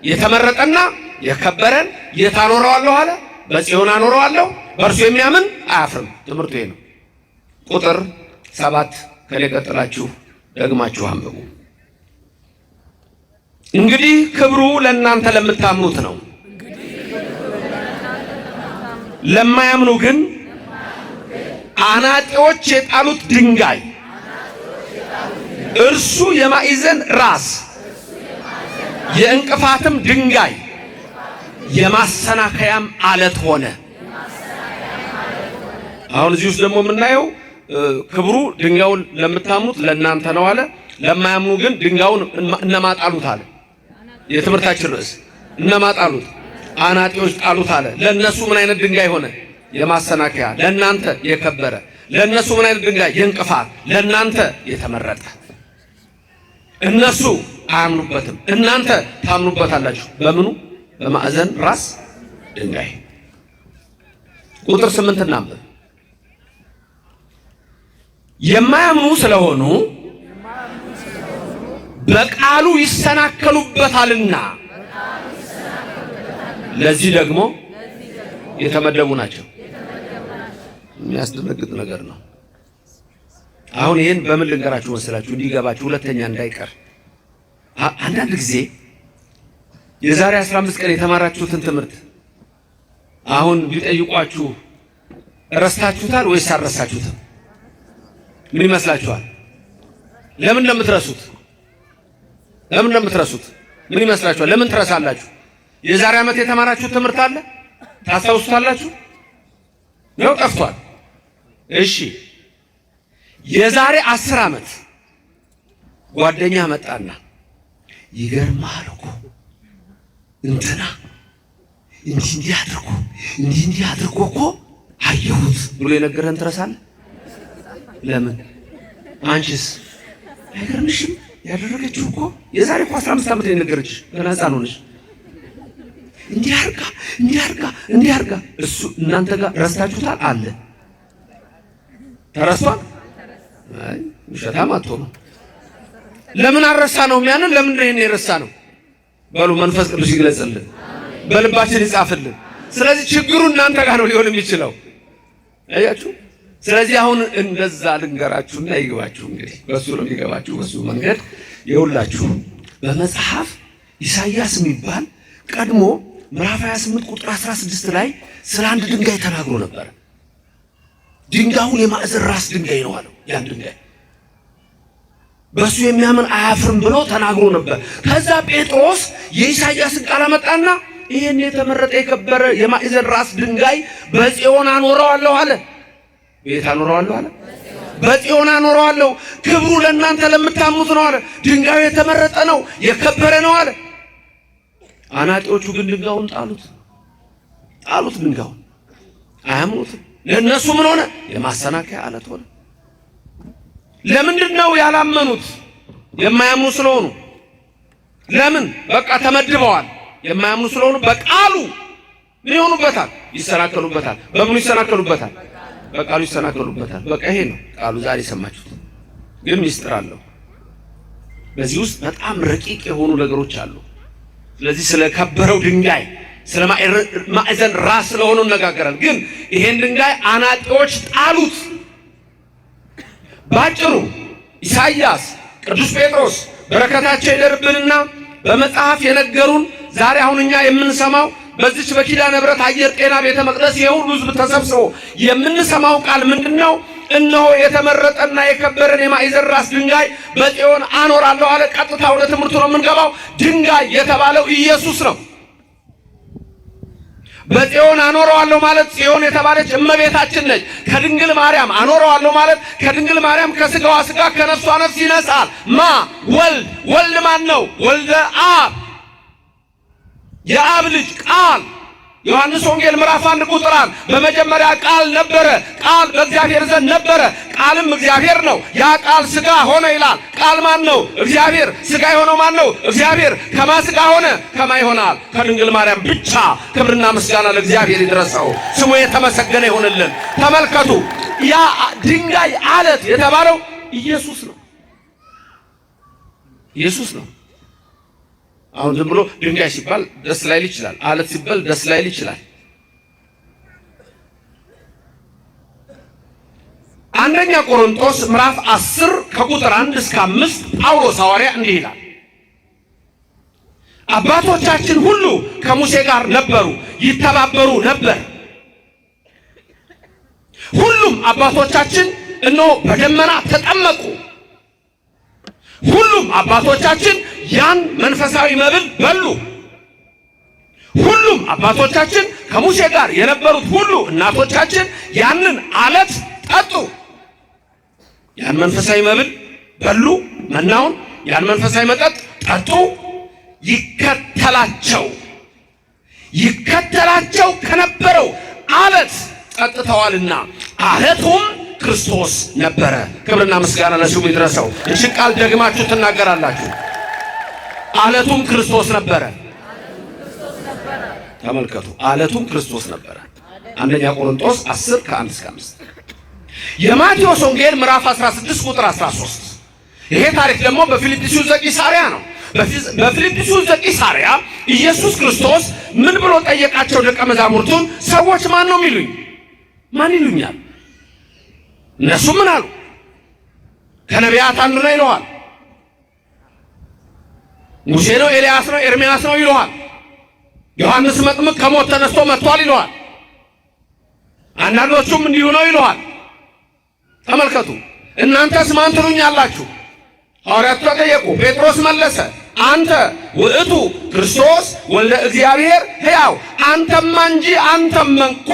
የተመረጠና የከበረን። የት አኖረዋለሁ አለ? በጽዮን አኖረዋለሁ፣ በእርሱ የሚያምን አያፍርም። ትምህርቱ ይሄ ነው። ቁጥር 7 ከኔ ቀጥላችሁ ደግማችሁ አንብቡ። እንግዲህ ክብሩ ለእናንተ ለምታምኑት ነው፣ ለማያምኑ ግን አናጢዎች የጣሉት ድንጋይ እርሱ የማዕዘን ራስ የእንቅፋትም ድንጋይ የማሰናከያም አለት ሆነ። አሁን እዚህ ውስጥ ደግሞ የምናየው ክብሩ ድንጋዩን ለምታምኑት ለእናንተ ነው አለ። ለማያምኑ ግን ድንጋዩን እነማጣሉት አለ። የትምህርታችን ርዕስ እነማጣሉት? አናጢዎች ጣሉት አለ። ለነሱ ምን አይነት ድንጋይ ሆነ? የማሰናከያ። ለእናንተ የከበረ። ለነሱ ምን አይነት ድንጋይ? የእንቅፋት። ለእናንተ የተመረጠ። እነሱ አያምኑበትም፣ እናንተ ታምኑበታላችሁ። በምኑ? በማዕዘን ራስ ድንጋይ። ቁጥር 8 እናንብብ። የማያምኑ ስለሆኑ በቃሉ ይሰናከሉበታልና ለዚህ ደግሞ የተመደቡ ናቸው። የሚያስደነግጥ ነገር ነው። አሁን ይሄን በምን ልንገራችሁ መሰላችሁ እንዲገባችሁ ሁለተኛ እንዳይቀር። አንዳንድ ጊዜ የዛሬ 15 ቀን የተማራችሁትን ትምህርት አሁን ቢጠይቋችሁ ረስታችሁታል ወይስ አልረሳችሁትም? ምን ይመስላችኋል? ለምን እንደምትረሱት ምን ይመስላችኋል? ለምን ትረሳላችሁ? የዛሬ ዓመት የተማራችሁት ትምህርት አለ ታስታውሱታላችሁ ነው? ጠፍቷል? እሺ የዛሬ 10 ዓመት ጓደኛ መጣና ይገርማል እኮ እንትና እንዲህ አድርጎ እኮ አየሁት ብሎ የነገረን ትረሳለህ? ለምን? አንቺስ አይገርምሽም? ያደረገችው እኮ የዛሬ 15 ዓመት የነገረችሽ ገና ሕፃን ሆነሽ እንዲህ አርጋ እሱ እናንተ ጋር ረስታችሁታል አለ። ተረስቷል? አይ ውሸታም አትሆኑ። ለምን አረሳ ነው የሚያንን? ለምን ነው ይሄን የረሳ ነው? በሉ መንፈስ ቅዱስ ይግለጽልን፣ በልባችን ይጻፍልን። ስለዚህ ችግሩ እናንተ ጋር ነው ሊሆን የሚችለው። አያችሁ? ስለዚህ አሁን እንደዛ ልንገራችሁና ይግባችሁ። እንግዲህ በሱ ነው የሚገባችሁ፣ በሱ መንገድ ይውላችሁ። በመጽሐፍ ኢሳይያስ የሚባል ቀድሞ ምዕራፍ 28 ቁጥር 16 ላይ ስለ አንድ ድንጋይ ተናግሮ ነበር። ድንጋዩን የማዕዘን ራስ ድንጋይ ነው አለው። ያን ድንጋይ በሱ የሚያምን አያፍርም ብሎ ተናግሮ ነበር። ከዛ ጴጥሮስ የኢሳይያስን ቃል አመጣና ይሄን የተመረጠ የከበረ የማዕዘን ራስ ድንጋይ በጽዮን አኖረዋለሁ አለ። ቤት አኖረዋለሁ አለ። በጽዮን አኖረዋለሁ፣ ክብሩ ለእናንተ ለምታምኑት ነው አለ። ድንጋዩ የተመረጠ ነው፣ የከበረ ነው አለ። አናጢዎቹ ግን ድንጋዩን ጣሉት። ድንጋዩን አያምኑትም። ለእነሱ ምን ሆነ? የማሰናከያ አለት ሆነ። ለምንድን ነው ያላመኑት? የማያምኑ ስለሆኑ። ለምን? በቃ ተመድበዋል። የማያምኑ ስለሆኑ በቃሉ ምን ይሆኑበታል? ይሰናከሉበታል። በምኑ ይሰናከሉበታል? በቃሉ ይሰናከሉበታል። በቃ ይሄ ነው ቃሉ። ዛሬ ሰማችሁት፣ ግን ሚስጥር አለው። በዚህ ውስጥ በጣም ረቂቅ የሆኑ ነገሮች አሉ። ስለዚህ ስለ ከበረው ድንጋይ ስለ ማዕዘን ራስ ስለሆነ እነጋገራለን። ግን ይሄን ድንጋይ አናጢዎች ጣሉት። ባጭሩ ኢሳይያስ፣ ቅዱስ ጴጥሮስ በረከታቸው ይደርብንና በመጽሐፍ የነገሩን ዛሬ አሁን እኛ የምንሰማው በዚች በኪዳነ ምሕረት አየር ጤና ቤተ መቅደስ የሁሉ ሕዝብ ተሰብስቦ የምንሰማው ቃል ምንድነው? እነሆ የተመረጠና የከበረን የማዕዘን ራስ ድንጋይ በጽዮን አኖራለሁ አለ። ቀጥታ ወደ ትምህርቱ ነው የምንገባው። ድንጋይ የተባለው ኢየሱስ ነው። በጽዮን አኖረዋለሁ ማለት ጽዮን የተባለች እመቤታችን ነች። ከድንግል ማርያም አኖረዋለሁ ማለት ከድንግል ማርያም ከስጋዋ ስጋ ከነፍሷ ነፍስ ይነሳል። ወልድ። ወልድ ማን ነው? ወልደ አብ፣ የአብ ልጅ ቃል። ዮሐንስ ወንጌል ምዕራፍ 1 ቁጥር 1 በመጀመሪያ ቃል ነበረ፣ ቃል በእግዚአብሔር ዘንድ ነበረ፣ ቃልም እግዚአብሔር ነው። ያ ቃል ስጋ ሆነ ይላል። ቃል ማን ነው? እግዚአብሔር። ስጋ የሆነው ማን ነው? እግዚአብሔር። ከማ ስጋ ሆነ? ከማ ይሆናል? ከድንግል ማርያም ብቻ። ክብርና ምስጋና ለእግዚአብሔር ይድረሰው፣ ስሙ የተመሰገነ ይሁንልን። ተመልከቱ፣ ያ ድንጋይ አለት የተባለው ኢየሱስ ነው። ኢየሱስ ነው። አሁን ዝም ብሎ ድንጋይ ሲባል ደስ ላይል ይችላል። አለት ሲባል ደስ ላይል ይችላል። አንደኛ ቆሮንቶስ ምዕራፍ 10 ከቁጥር 1 እስከ 5 ጳውሎስ ሐዋርያ እንዲህ ይላል፣ አባቶቻችን ሁሉ ከሙሴ ጋር ነበሩ፣ ይተባበሩ ነበር። ሁሉም አባቶቻችን እነሆ በደመና ተጠመቁ። ሁሉም አባቶቻችን ያን መንፈሳዊ መብል በሉ። ሁሉም አባቶቻችን ከሙሴ ጋር የነበሩት ሁሉ እናቶቻችን ያንን አለት ጠጡ። ያን መንፈሳዊ መብል በሉ፣ መናውን ያን መንፈሳዊ መጠጥ ጠጡ። ይከተላቸው ከነበረው አለት ጠጥተዋልና አለቱም ክርስቶስ ነበረ። ክብርና ምስጋና ለስሙ ይድረሰው። እሺ፣ ቃል ደግማችሁ ትናገራላችሁ። አለቱም ክርስቶስ ነበረ። ተመልከቱ፣ አለቱም ክርስቶስ ነበረ። አንደኛ ቆሮንቶስ 10 ከ1 እስከ 5። የማቴዎስ ወንጌል ምዕራፍ 16 ቁጥር 13። ይሄ ታሪክ ደግሞ በፊልጵስዩስ ዘቂሳርያ ነው። በፊልጵስዩስ ዘቂሳርያ ኢየሱስ ክርስቶስ ምን ብሎ ጠየቃቸው ደቀ መዛሙርቱን? ሰዎች ማን ነው የሚሉኝ? ማን ይሉኛል? እነሱ ምን አሉ? ከነቢያት አንዱ ነው ይለዋል። ሙሴ ነው፣ ኤልያስ ነው፣ ኤርምያስ ነው ይለዋል። ዮሐንስ መጥምቅ ከሞት ተነስቶ መጥቷል ይለዋል። አንዳንዶቹም እንዲሁ ነው ይለዋል። ተመልከቱ፣ እናንተስ ማን ትሉኛላችሁ? ሐዋርያቱ ተጠየቁ። ጴጥሮስ መለሰ፣ አንተ ውእቱ ክርስቶስ ወልደ እግዚአብሔር ሕያው። አንተማ እንጂ አንተማ እኮ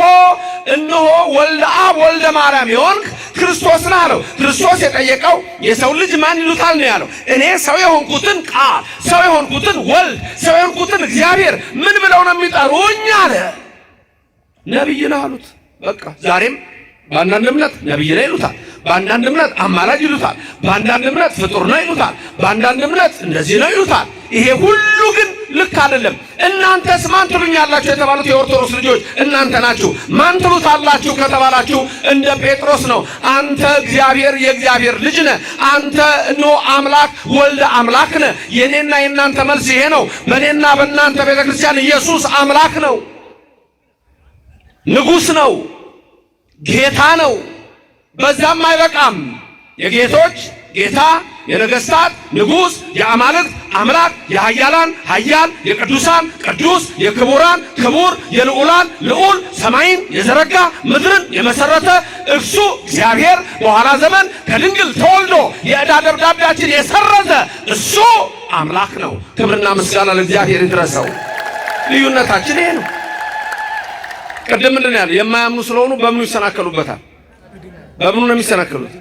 እነሆ ወልደ አብ ወልደ ማርያም የሆንክ ክርስቶስ ነህ አለው። ክርስቶስ የጠየቀው የሰው ልጅ ማን ይሉታል ነው ያለው። እኔ ሰው የሆንኩትን ቃል፣ ሰው የሆንኩትን ወልድ፣ ሰው የሆንኩትን እግዚአብሔር ምን ብለው ነው የሚጠሩኝ አለ። ነቢይ ነህ አሉት። በቃ ዛሬም በአንዳንድ እምነት ነቢይ ነው ይሉታል፣ በአንዳንድ እምነት አማላጅ ይሉታል፣ በአንዳንድ እምነት ፍጡር ነው ይሉታል፣ በአንዳንድ እምነት እንደዚህ ነው ይሉታል። ይሄ ሁሉ ግን ልክ አይደለም። እናንተስ ማን ትሉኛላችሁ የተባሉት የኦርቶዶክስ ልጆች እናንተ ናችሁ። ማን ትሉታላችሁ ከተባላችሁ እንደ ጴጥሮስ ነው። አንተ እግዚአብሔር የእግዚአብሔር ልጅ ነህ፣ አንተ እነሆ አምላክ ወልደ አምላክ ነህ። የኔና የእናንተ መልስ ይሄ ነው። በእኔና በእናንተ ቤተክርስቲያን ኢየሱስ አምላክ ነው፣ ንጉሥ ነው፣ ጌታ ነው። በዛም አይበቃም። የጌቶች ጌታ፣ የነገስታት ንጉሥ፣ የአማልክት አምላክ፣ የኃያላን ኃያል፣ የቅዱሳን ቅዱስ፣ የክቡራን ክቡር፣ የልዑላን ልዑል፣ ሰማይን የዘረጋ ምድርን የመሰረተ እርሱ እግዚአብሔር በኋላ ዘመን ከድንግል ተወልዶ የዕዳ ደብዳቤያችን የሰረዘ እሱ አምላክ ነው። ክብርና ምስጋና ለእግዚአብሔር ይድረሰው። ልዩነታችን ይሄ ነው። ቅድም ምንድን ያለው? የማያምኑ ስለሆኑ በምኑ ይሰናከሉበታል? በምኑ ነው የሚሰናከሉት?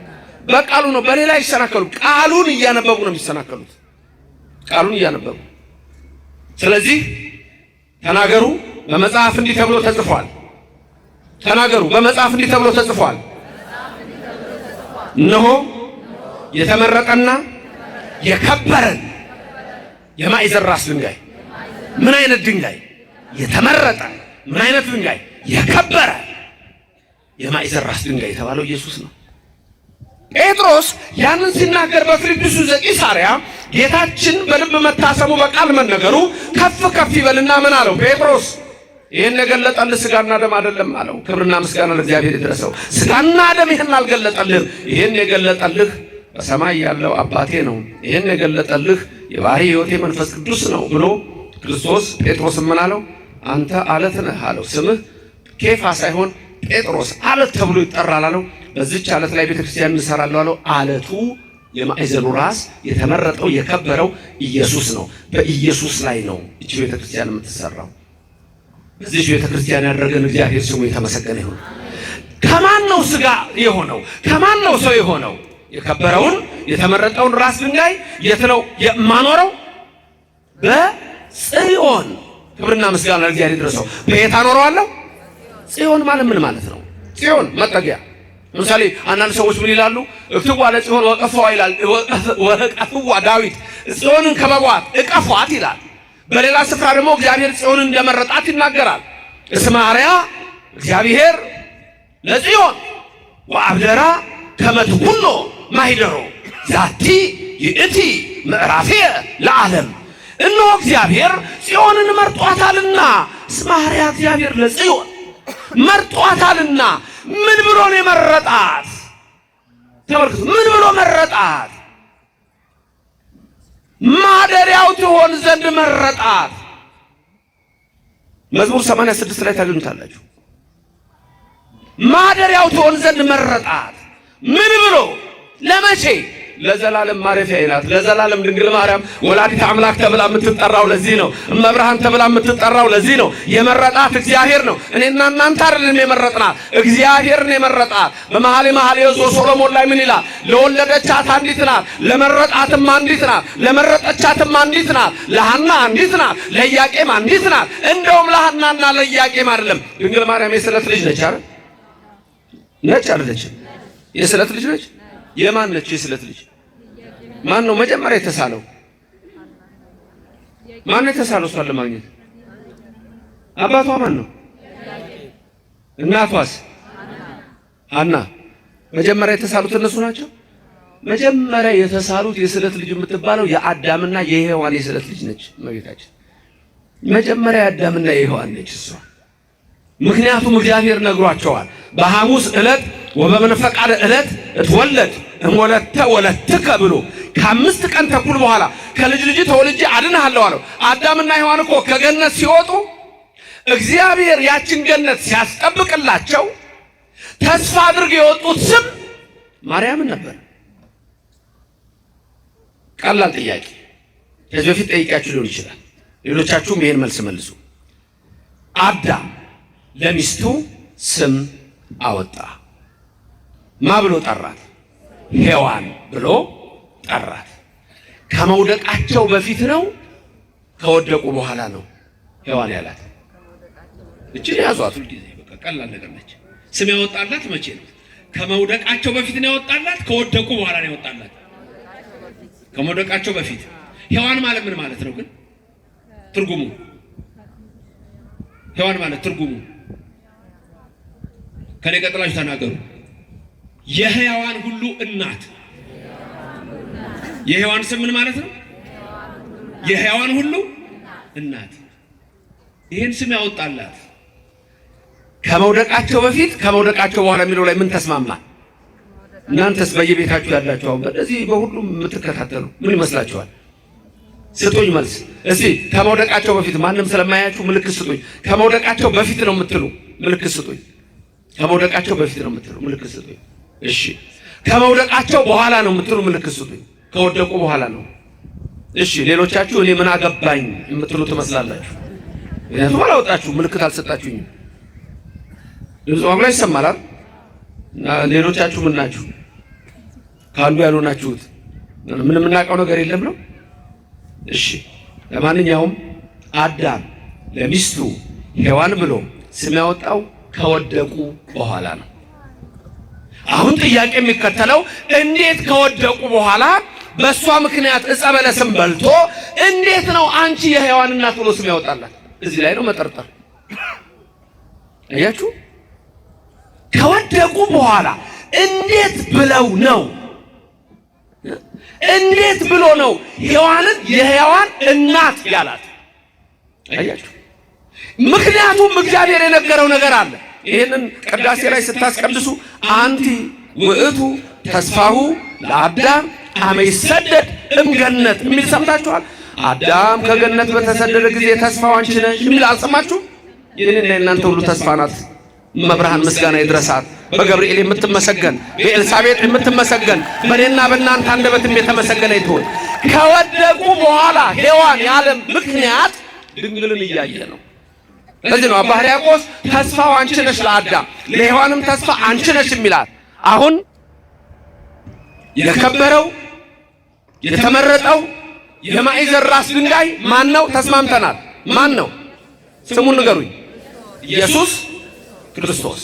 በቃሉ ነው። በሌላ ይሰናከሉ። ቃሉን እያነበቡ ነው የሚሰናከሉት። ቃሉን እያነበቡ። ስለዚህ ተናገሩ፣ በመጽሐፍ እንዲህ ተብሎ ተጽፏል። ተናገሩ፣ በመጽሐፍ እንዲህ ተብሎ ተጽፏል። እነሆ የተመረጠና የከበረን የማዕዘን ራስ ድንጋይ። ምን አይነት ድንጋይ? የተመረጠ። ምን አይነት ድንጋይ? የከበረ የማዕዘን ራስ ድንጋይ የተባለው ኢየሱስ ነው። ጴጥሮስ ያንን ሲናገር በፊልጵስዩስ ዘቂሳርያ ጌታችን በልብ መታሰቡ በቃል መነገሩ ከፍ ከፍ ይበልና ምን አለው? ጴጥሮስ ይህን የገለጠልህ ስጋና ደም አይደለም አለው። ክብርና ምስጋና ለእግዚአብሔር ይድረሰው። ስጋና ደም ይህን አልገለጠልህም፣ ይህን የገለጠልህ በሰማይ ያለው አባቴ ነው። ይህን የገለጠልህ የባሕርይ ሕይወቴ መንፈስ ቅዱስ ነው ብሎ ክርስቶስ ጴጥሮስ ምን አለው? አንተ አለት ነህ አለው። ስምህ ኬፋ ሳይሆን ጴጥሮስ አለት ተብሎ ይጠራል አለው። በዚች አለት ላይ ቤተክርስቲያን እንሰራለሁ አለው። አለቱ የማዕዘኑ ራስ የተመረጠው የከበረው ኢየሱስ ነው። በኢየሱስ ላይ ነው እቺ ቤተክርስቲያን የምትሰራው። በዚህ ቤተክርስቲያን ያደረገን እግዚአብሔር ስሙ የተመሰገነ ይሁን። ከማን ነው ስጋ የሆነው? ከማን ነው ሰው የሆነው? የከበረውን የተመረጠውን ራስ ድንጋይ የት ነው የማኖረው? በጽዮን። ክብርና ምስጋና ለእግዚአብሔር ይድረሰው። በየት አኖረዋለሁ? ጽዮን ማለት ምን ማለት ነው? ጽዮን መጠጊያ። ለምሳሌ አንዳንድ ሰዎች ምን ይላሉ? እክትዋ ለጽዮን ወቀፈዋ ይላል። ወቀፈዋ ዳዊት ጽዮንን ከበቧት እቀፏት ይላል። በሌላ ስፍራ ደግሞ እግዚአብሔር ጽዮንን እንደመረጣት ይናገራል። እስመ አርያ እግዚአብሔር ለጽዮን ወአብደራ ከመ ትኩኖ ማኅደሮ ዛቲ ይእቲ ምዕራፍየ ለዓለም። እነሆ እግዚአብሔር ጽዮንን መርጧታልና፣ እስመ አርያ እግዚአብሔር ለጽዮን መርጧታልና። ምን ብሎ ነው የመረጣት? ተመልከቱ፣ ምን ብሎ መረጣት? ማደሪያው ትሆን ዘንድ መረጣት። መዝሙር 86 ላይ ታገኙታላችሁ። ማደሪያው ትሆን ዘንድ መረጣት። ምን ብሎ? ለመቼ? ለዘላለም ማረፊያ ናት። ለዘላለም ድንግል ማርያም ወላዲተ አምላክ ተብላ የምትጠራው ለዚህ ነው። እመብርሃን ተብላ የምትጠራው ለዚህ ነው። የመረጣት እግዚአብሔር ነው። እኔና እናንተ አይደለም የመረጥናት፣ እግዚአብሔር ነው የመረጣት። በመኃልየ መኃልይ ሶሎሞን ላይ ምን ይላል? ለወለደቻት አንዲት ናት፣ ለመረጣትም አንዲት ናት፣ ለመረጠቻትም አንዲት ናት፣ ለሐና አንዲት ናት፣ ለኢያቄም አንዲት ናት። እንደውም ለሐናና ለኢያቄም አይደለም፣ ድንግል ማርያም የስለት ልጅ ነች አይደል? ነች አይደለችም? የስለት ልጅ ነች። የማን ነች የስለት ልጅ? ማን ነው መጀመሪያ የተሳለው? ማን ነው የተሳለው? እሷን ለማግኘት አባቷ ማን ነው? እናቷስ? ሐና። መጀመሪያ የተሳሉት እነሱ ናቸው። መጀመሪያ የተሳሉት የስለት ልጅ የምትባለው የአዳምና የሔዋን የስለት ልጅ ነች እመቤታችን። መጀመሪያ የአዳምና የሔዋን ነች እሷ። ምክንያቱም እግዚአብሔር ነግሯቸዋል። በሐሙስ ዕለት ወበመንፈቃለ ዕለት እትወለድ እምወለተ ወለትከ ብሎ ከ5 ቀን ተኩል በኋላ ከልጅ ልጅ ተወልጄ አድንሃለሁ አለው። አዳምና ሔዋን እኮ ከገነት ሲወጡ እግዚአብሔር ያችን ገነት ሲያስጠብቅላቸው ተስፋ አድርገው የወጡት ስም ማርያምን ነበር። ቀላል ጥያቄ ከዚህ በፊት ጠይቃችሁ ሊሆን ይችላል። ሌሎቻችሁም ይሄን መልስ መልሱ። አዳም ለሚስቱ ስም አወጣ። ማ ብሎ ጠራት? ሔዋን ብሎ ጠራት። ከመውደቃቸው በፊት ነው ከወደቁ በኋላ ነው ሔዋን ያላት? እቺን ያዟት ሁልጊዜ። በቃ ቀላል ነገር ነች። ስም ያወጣላት መቼ ነው? ከመውደቃቸው በፊት ነው ያወጣላት? ከወደቁ በኋላ ነው ያወጣላት? ከመውደቃቸው በፊት። ሔዋን ማለት ምን ማለት ነው ግን? ትርጉሙ ሔዋን ማለት ትርጉሙ ከኔ ቀጥላችሁ ተናገሩ። የሕያዋን ሁሉ እናት። የሔዋን ስም ምን ማለት ነው? የሕያዋን ሁሉ እናት። ይሄን ስም ያወጣላት ከመውደቃቸው በፊት ከመውደቃቸው በኋላ የሚለው ላይ ምን ተስማማ? እናንተስ በየቤታችሁ ያላችሁ አሁን በዚህ በሁሉም የምትከታተሉ ምን ይመስላችኋል? ስጡኝ መልስ እስቲ። ከመውደቃቸው በፊት ማንም ስለማያችሁ ምልክት ስጡኝ። ከመውደቃቸው በፊት ነው የምትሉ ምልክት ስጡኝ። ከመውደቃቸው በፊት ነው የምትሉ ምልክት ስጡኝ። እሺ። ከመውደቃቸው በኋላ ነው የምትሉ ምልክት ስጡኝ። ከወደቁ በኋላ ነው። እሺ። ሌሎቻችሁ እኔ ምን አገባኝ የምትሉ ትመስላላችሁ። ምክንያቱም አላወጣችሁ ምልክት አልሰጣችሁኝም። ድምፅ ዋግላ ይሰማላል። ሌሎቻችሁ ምን ናችሁ? ካሉ ያልሆናችሁት ምን የምናውቀው ነገር የለም ነው። እሺ። ለማንኛውም አዳም ለሚስቱ ሔዋን ብሎ ስም ያወጣው ከወደቁ በኋላ ነው። አሁን ጥያቄ የሚከተለው እንዴት ከወደቁ በኋላ በእሷ ምክንያት ዕፀ በለስም በልቶ እንዴት ነው አንቺ የሔዋን እናት ብሎ ስም ያወጣላት? እዚህ ላይ ነው መጠርጠር። አያችሁ? ከወደቁ በኋላ እንዴት ብለው ነው እንዴት ብሎ ነው ሔዋንን የሕያዋን እናት ያላት? አያችሁ? ምክንያቱም እግዚአብሔር የነገረው ነገር አለ። ይሄንን ቅዳሴ ላይ ስታስቀድሱ አንቲ ውእቱ ተስፋሁ ለአዳም አመ ይሰደድ እምገነት የሚል ሰምታችኋል። አዳም ከገነት በተሰደደ ጊዜ ተስፋው አንቺ ነሽ የሚል አልሰማችሁም? የኔና የእናንተ ሁሉ ተስፋ ናት መብርሃን ምስጋና ይድረሳት። በገብርኤል የምትመሰገን በኤልሳቤጥ የምትመሰገን በእኔና በእናንተ አንደበትም የተመሰገነ ይሁን። ከወደቁ በኋላ ሔዋን ያለ ምክንያት ድንግልን እያየ ነው። ለዚህ ነው አባ ሕርያቆስ ተስፋው አንቺ ነሽ ለአዳም ለሔዋንም ተስፋ አንቺ ነሽ የሚላት። አሁን የከበረው የተመረጠው የማዕዘን ራስ ድንጋይ ማን ነው? ተስማምተናል። ማን ነው? ስሙን ንገሩኝ። ኢየሱስ ክርስቶስ።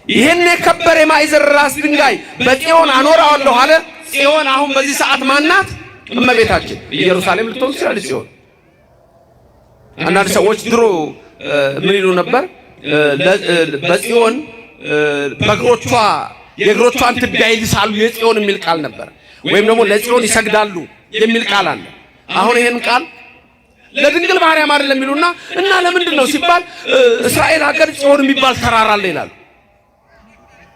ይሄን የከበረ የማዕዘን ራስ ድንጋይ በጽዮን አኖራዋለሁ አለ። ጽዮን አሁን በዚህ ሰዓት ማናት? እመቤታችን። ኢየሩሳሌም ልትሆን ትችላለች ጽዮን። አንዳንድ ሰዎች ድሮ ምን ይሉ ነበር? በጽዮን በእግሮቿ የእግሮቿን ትቢያ ይልሳሉ የጽዮን የሚል ቃል ነበር። ወይም ደግሞ ለጽዮን ይሰግዳሉ የሚል ቃል አለ። አሁን ይሄን ቃል ለድንግል ማርያም አይደለም የሚሉና እና ለምንድን ነው ሲባል እስራኤል ሀገር ጽዮን የሚባል ተራራ አለ ይላሉ።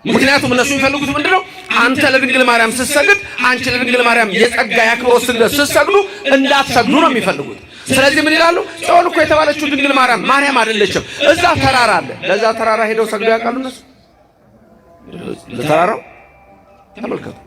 ምክንያቱም እነሱ የሚፈልጉት ምንድነው? አንተ ለድንግል ማርያም ስትሰግድ፣ አንቺ ለድንግል ማርያም የጸጋ ያክብሮት ስግደት ስትሰግዱ እንዳትሰግዱ ነው የሚፈልጉት። ስለዚህ ምን ይላሉ? ጽዮን እኮ የተባለችው ድንግል ማርያም አይደለችም፣ እዛ ተራራ አለ። ለዛ ተራራ ሄደው ሰግደው ያውቃሉ እነሱ? ለተራራው ተመልከቱ።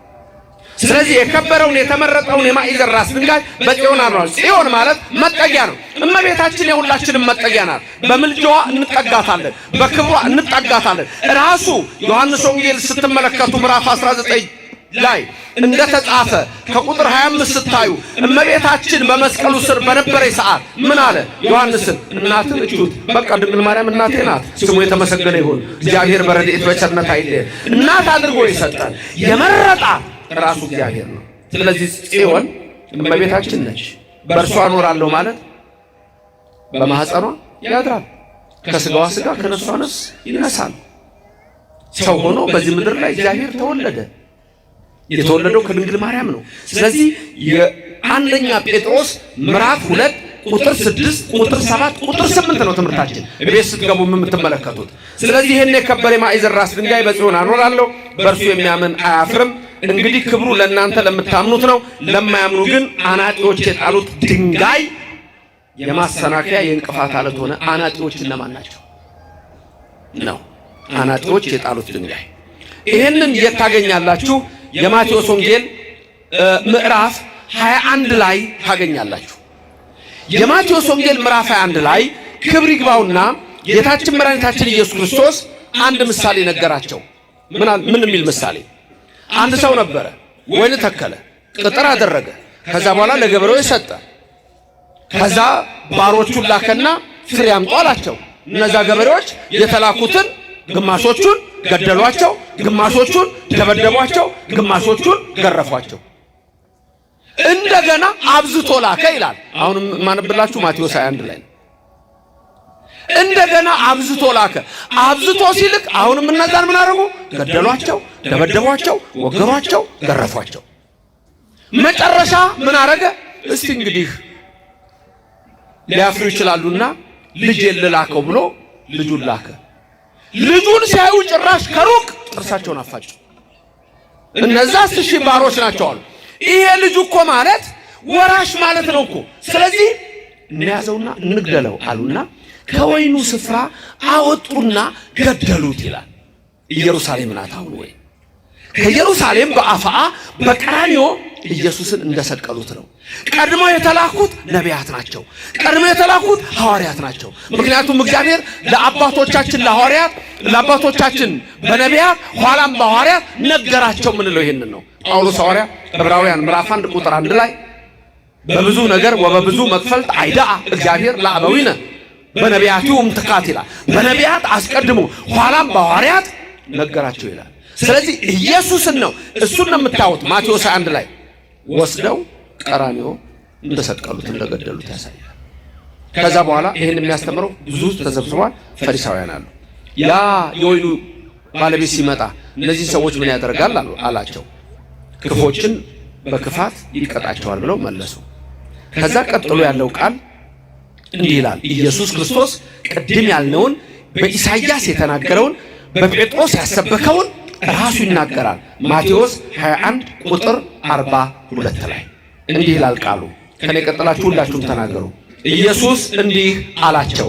ስለዚህ የከበረውን የተመረጠውን የማዕዘን ራስ ድንጋይ በጽዮን አኖራል። ጽዮን ማለት መጠጊያ ነው። እመቤታችን የሁላችንም መጠጊያ ናት። በምልጃዋ እንጠጋታለን፣ በክብሯ እንጠጋታለን። ራሱ ዮሐንስ ወንጌል ስትመለከቱ ምዕራፍ 19 ላይ እንደተጻፈ ከቁጥር 25 ስታዩ እመቤታችን በመስቀሉ ስር በነበረች ሰዓት ምን አለ ዮሐንስን? እናትን እጁት። በቃ ድንግል ማርያም እናቴ ናት። ስሙ የተመሰገነ ይሁን። እግዚአብሔር በረድኤት በቸርነት አይለየን። እናት አድርጎ ይሰጣል። የመረጣ ራሱ እግዚአብሔር ነው። ስለዚህ ጽዮን እመቤታችን ነች። በእርሷ እኖራለሁ ማለት በማህፀኗ ያድራል። ከስጋዋ ስጋ ከነፍሷ ነፍስ ይነሳል። ሰው ሆኖ በዚህ ምድር ላይ እግዚአብሔር ተወለደ። የተወለደው ከድንግል ማርያም ነው። ስለዚህ የአንደኛ ጴጥሮስ ምዕራፍ 2 ቁጥር 6 ቁጥር 7 ቁጥር 8 ነው ትምህርታችን ቤት ስትገቡ የምትመለከቱት። ስለዚህ ይሄን የከበረ የማዕዘን ራስ ድንጋይ በጽዮን አኖራለሁ፣ በእርሱ የሚያምን አያፍርም። እንግዲህ ክብሩ ለእናንተ ለምታምኑት ነው። ለማያምኑ ግን አናጢዎች የጣሉት ድንጋይ የማሰናከያ የእንቅፋት አለት ሆነ። አናጢዎች እነማን ናቸው ነው? አናጢዎች የጣሉት ድንጋይ። ይሄንን የት ታገኛላችሁ? የማቴዎስ ወንጌል ምዕራፍ 21 ላይ ታገኛላችሁ። የማቴዎስ ወንጌል ምዕራፍ 21 ላይ ክብር ይግባውና ጌታችን መድኃኒታችን ኢየሱስ ክርስቶስ አንድ ምሳሌ ነገራቸው። ምን የሚል ምሳሌ? አንድ ሰው ነበረ፣ ወይን ተከለ፣ ቅጥር አደረገ። ከዛ በኋላ ለገበሬዎች ሰጠ። ከዛ ባሮቹን ላከና ፍሬ አምጡ አላቸው። እነዛ ገበሬዎች የተላኩትን ግማሾቹን ገደሏቸው፣ ግማሾቹን ደበደቧቸው፣ ግማሾቹን ገረፏቸው። እንደገና አብዝቶ ላከ ይላል። አሁንም ማነብላችሁ ማቴዎስ 21 ላይ ነው። እንደገና አብዝቶ ላከ። አብዝቶ ሲልክ አሁንም እነዛን ምን አደረጉ? ገደሏቸው፣ ደበደቧቸው፣ ወገሯቸው፣ ገረፏቸው። መጨረሻ ምን አደረገ? እስቲ እንግዲህ ሊያፍሩ ይችላሉና ልጄን ልላከው ብሎ ልጁን ላከ። ልጁን ሲያዩ ጭራሽ ከሩቅ ጥርሳቸውን አፋጩ። እነዛ 1000 ባሮች ናቸው አሉ። ይሄ ልጅ እኮ ማለት ወራሽ ማለት ነው እኮ። ስለዚህ እንያዘውና እንግደለው አሉና ከወይኑ ስፍራ አወጡና ገደሉት ይላል። ኢየሩሳሌም ናት አሁን ወይ ከኢየሩሳሌም በአፋአ በቀራንዮ ኢየሱስን እንደሰቀሉት ነው። ቀድሞ የተላኩት ነቢያት ናቸው። ቀድሞ የተላኩት ሐዋርያት ናቸው። ምክንያቱም እግዚአብሔር ለአባቶቻችን ለሐዋርያት ለአባቶቻችን በነቢያት ኋላም በሐዋርያት ነገራቸው። ምን ነው? ይሄንን ነው ጳውሎስ ሐዋርያ ዕብራውያን ምዕራፍ 1 ቁጥር 1 ላይ በብዙ ነገር ወበብዙ መክፈልት አይዳአ እግዚአብሔር ለአበዊነ በነቢያቱም ትካት ይላል። በነቢያት አስቀድሞ ኋላም በሐዋርያት ነገራቸው ይላል። ስለዚህ ኢየሱስን ነው እሱን ነው የምታዩት። ማቴዎስ 1 ላይ ወስደው ቀራንዮ እንደሰቀሉት እንደገደሉት ያሳያል። ከዛ በኋላ ይሄን የሚያስተምረው ብዙ ተሰብስቧል። ፈሪሳውያን አሉ። ያ የወይኑ ባለቤት ሲመጣ እነዚህ ሰዎች ምን ያደርጋል አላቸው። ክፎችን በክፋት ይቀጣቸዋል ብለው መለሱ። ከዛ ቀጥሎ ያለው ቃል እንዲህ ይላል። ኢየሱስ ክርስቶስ ቅድም ያልነውን በኢሳይያስ የተናገረውን በጴጥሮስ ያሰበከውን ራሱ ይናገራል። ማቴዎስ 21 ቁጥር 42 ላይ እንዲህ ይላል ቃሉ። ከኔ ቀጥላችሁ ሁላችሁም ተናገሩ። ኢየሱስ እንዲህ አላቸው፣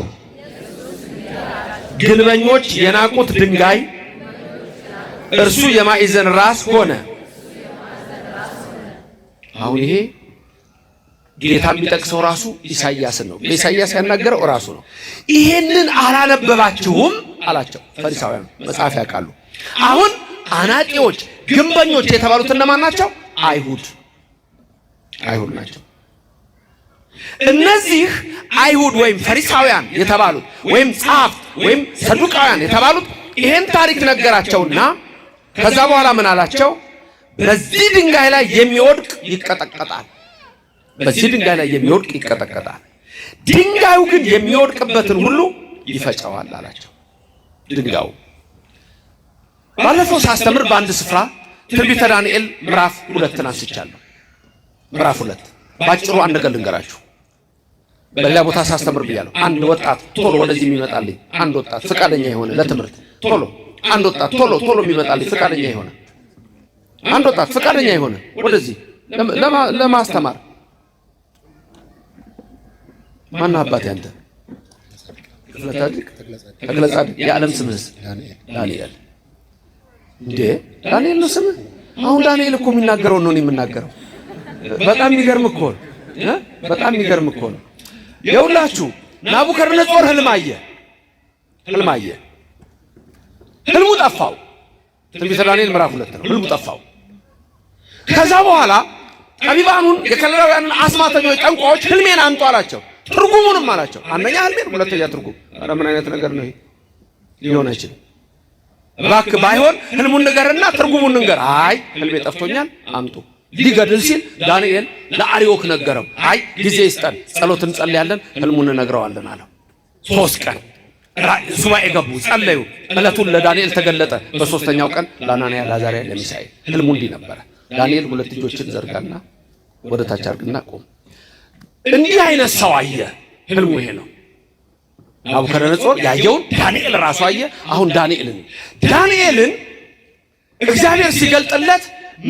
ግንበኞች የናቁት ድንጋይ እርሱ የማዕዘን ራስ ሆነ። አሁን ይሄ ጌታ የሚጠቅሰው ራሱ ኢሳይያስን ነው። በኢሳይያስ ያናገረው ራሱ ነው። ይሄንን አላነበባችሁም አላቸው። ፈሪሳውያን መጽሐፍ ያውቃሉ። አሁን አናጢዎች ግንበኞች የተባሉት እነማን ናቸው? አይሁድ ናቸው። እነዚህ አይሁድ ወይም ፈሪሳውያን የተባሉት ወይም ጸሐፍት ወይም ሰዱቃውያን የተባሉት ይሄን ታሪክ ነገራቸውና ከዛ በኋላ ምን አላቸው? በዚህ ድንጋይ ላይ የሚወድቅ ይቀጠቀጣል። በዚህ ድንጋይ ላይ የሚወድቅ ይቀጠቀጣል። ድንጋዩ ግን የሚወድቅበትን ሁሉ ይፈጨዋል አላቸው። ድንጋዩ ባለፈው ሳስተምር በአንድ ስፍራ ትንቢተ ዳንኤል ምዕራፍ 2 አንስቻለሁ። ምዕራፍ 2 ባጭሩ አንድ ነገር ልንገራችሁ። በሌላ ቦታ ሳስተምር ብያለሁ። አንድ ወጣት ቶሎ ወደዚህ የሚመጣልኝ አንድ ወጣት ፍቃደኛ የሆነ ለትምህርት ቶሎ አንድ ወጣት ቶሎ የሚመጣልኝ ፍቃደኛ የሆነ አንድ ወጣት ፍቃደኛ የሆነ ወደዚህ ለማስተማር ማን አባቴ አንተ? ተክለጻድቅ የዓለም ስምህ ዳንኤል እንዴ? ዳንኤል ነው ስምህ? አሁን ዳንኤል እኮ የሚናገረው ነው የምናገረው። በጣም የሚገርም እኮ ነው። በጣም የሚገርም እኮ ነው። ይኸውላችሁ ናቡከደነፆር ህልም አየ። ህልሙ ጠፋው። ትንቢተ ዳንኤል ምዕራፍ 2 ነው። ህልሙ ጠፋው። ከዛ በኋላ ጠቢባኑን የከለዳውያንን አስማተኞች ጠንቋዮች ህልሜን አምጡ አላቸው። ትርጉሙንም አላቸው። አንደኛ ህልሜን፣ ሁለተኛ ትርጉም። ኧረ ምን አይነት ነገር ነው ይሄ? ሊሆን አይችልም። እባክህ ባይሆን ህልሙን ንገርና ትርጉሙን ንገር። አይ ህልሜ ጠፍቶኛል አምጡ። ሊገድል ሲል ዳንኤል ለአርዮክ ነገረው። አይ ጊዜ ይስጠን፣ ጸሎት እንጸልያለን፣ ህልሙን እነግረዋለን አለው። 3 ቀን ሱባኤ ገቡ፣ ጸለዩ። ዕለቱን ለዳንኤል ተገለጠ። በሶስተኛው ቀን ለአናንያ፣ ለአዛርያ፣ ለሚሳኤል ህልሙ እንዲህ ነበረ። ዳንኤል 2 እጆችን ዘርጋና ወደ ታች አድርግና ቆም። እንዲህ አይነት ሰው አየ። ህልሙ ይሄ ነው። ናቡከደነፆር ያየውን ዳንኤል ራሱ አየ። አሁን ዳንኤልን እግዚአብሔር ሲገልጥለት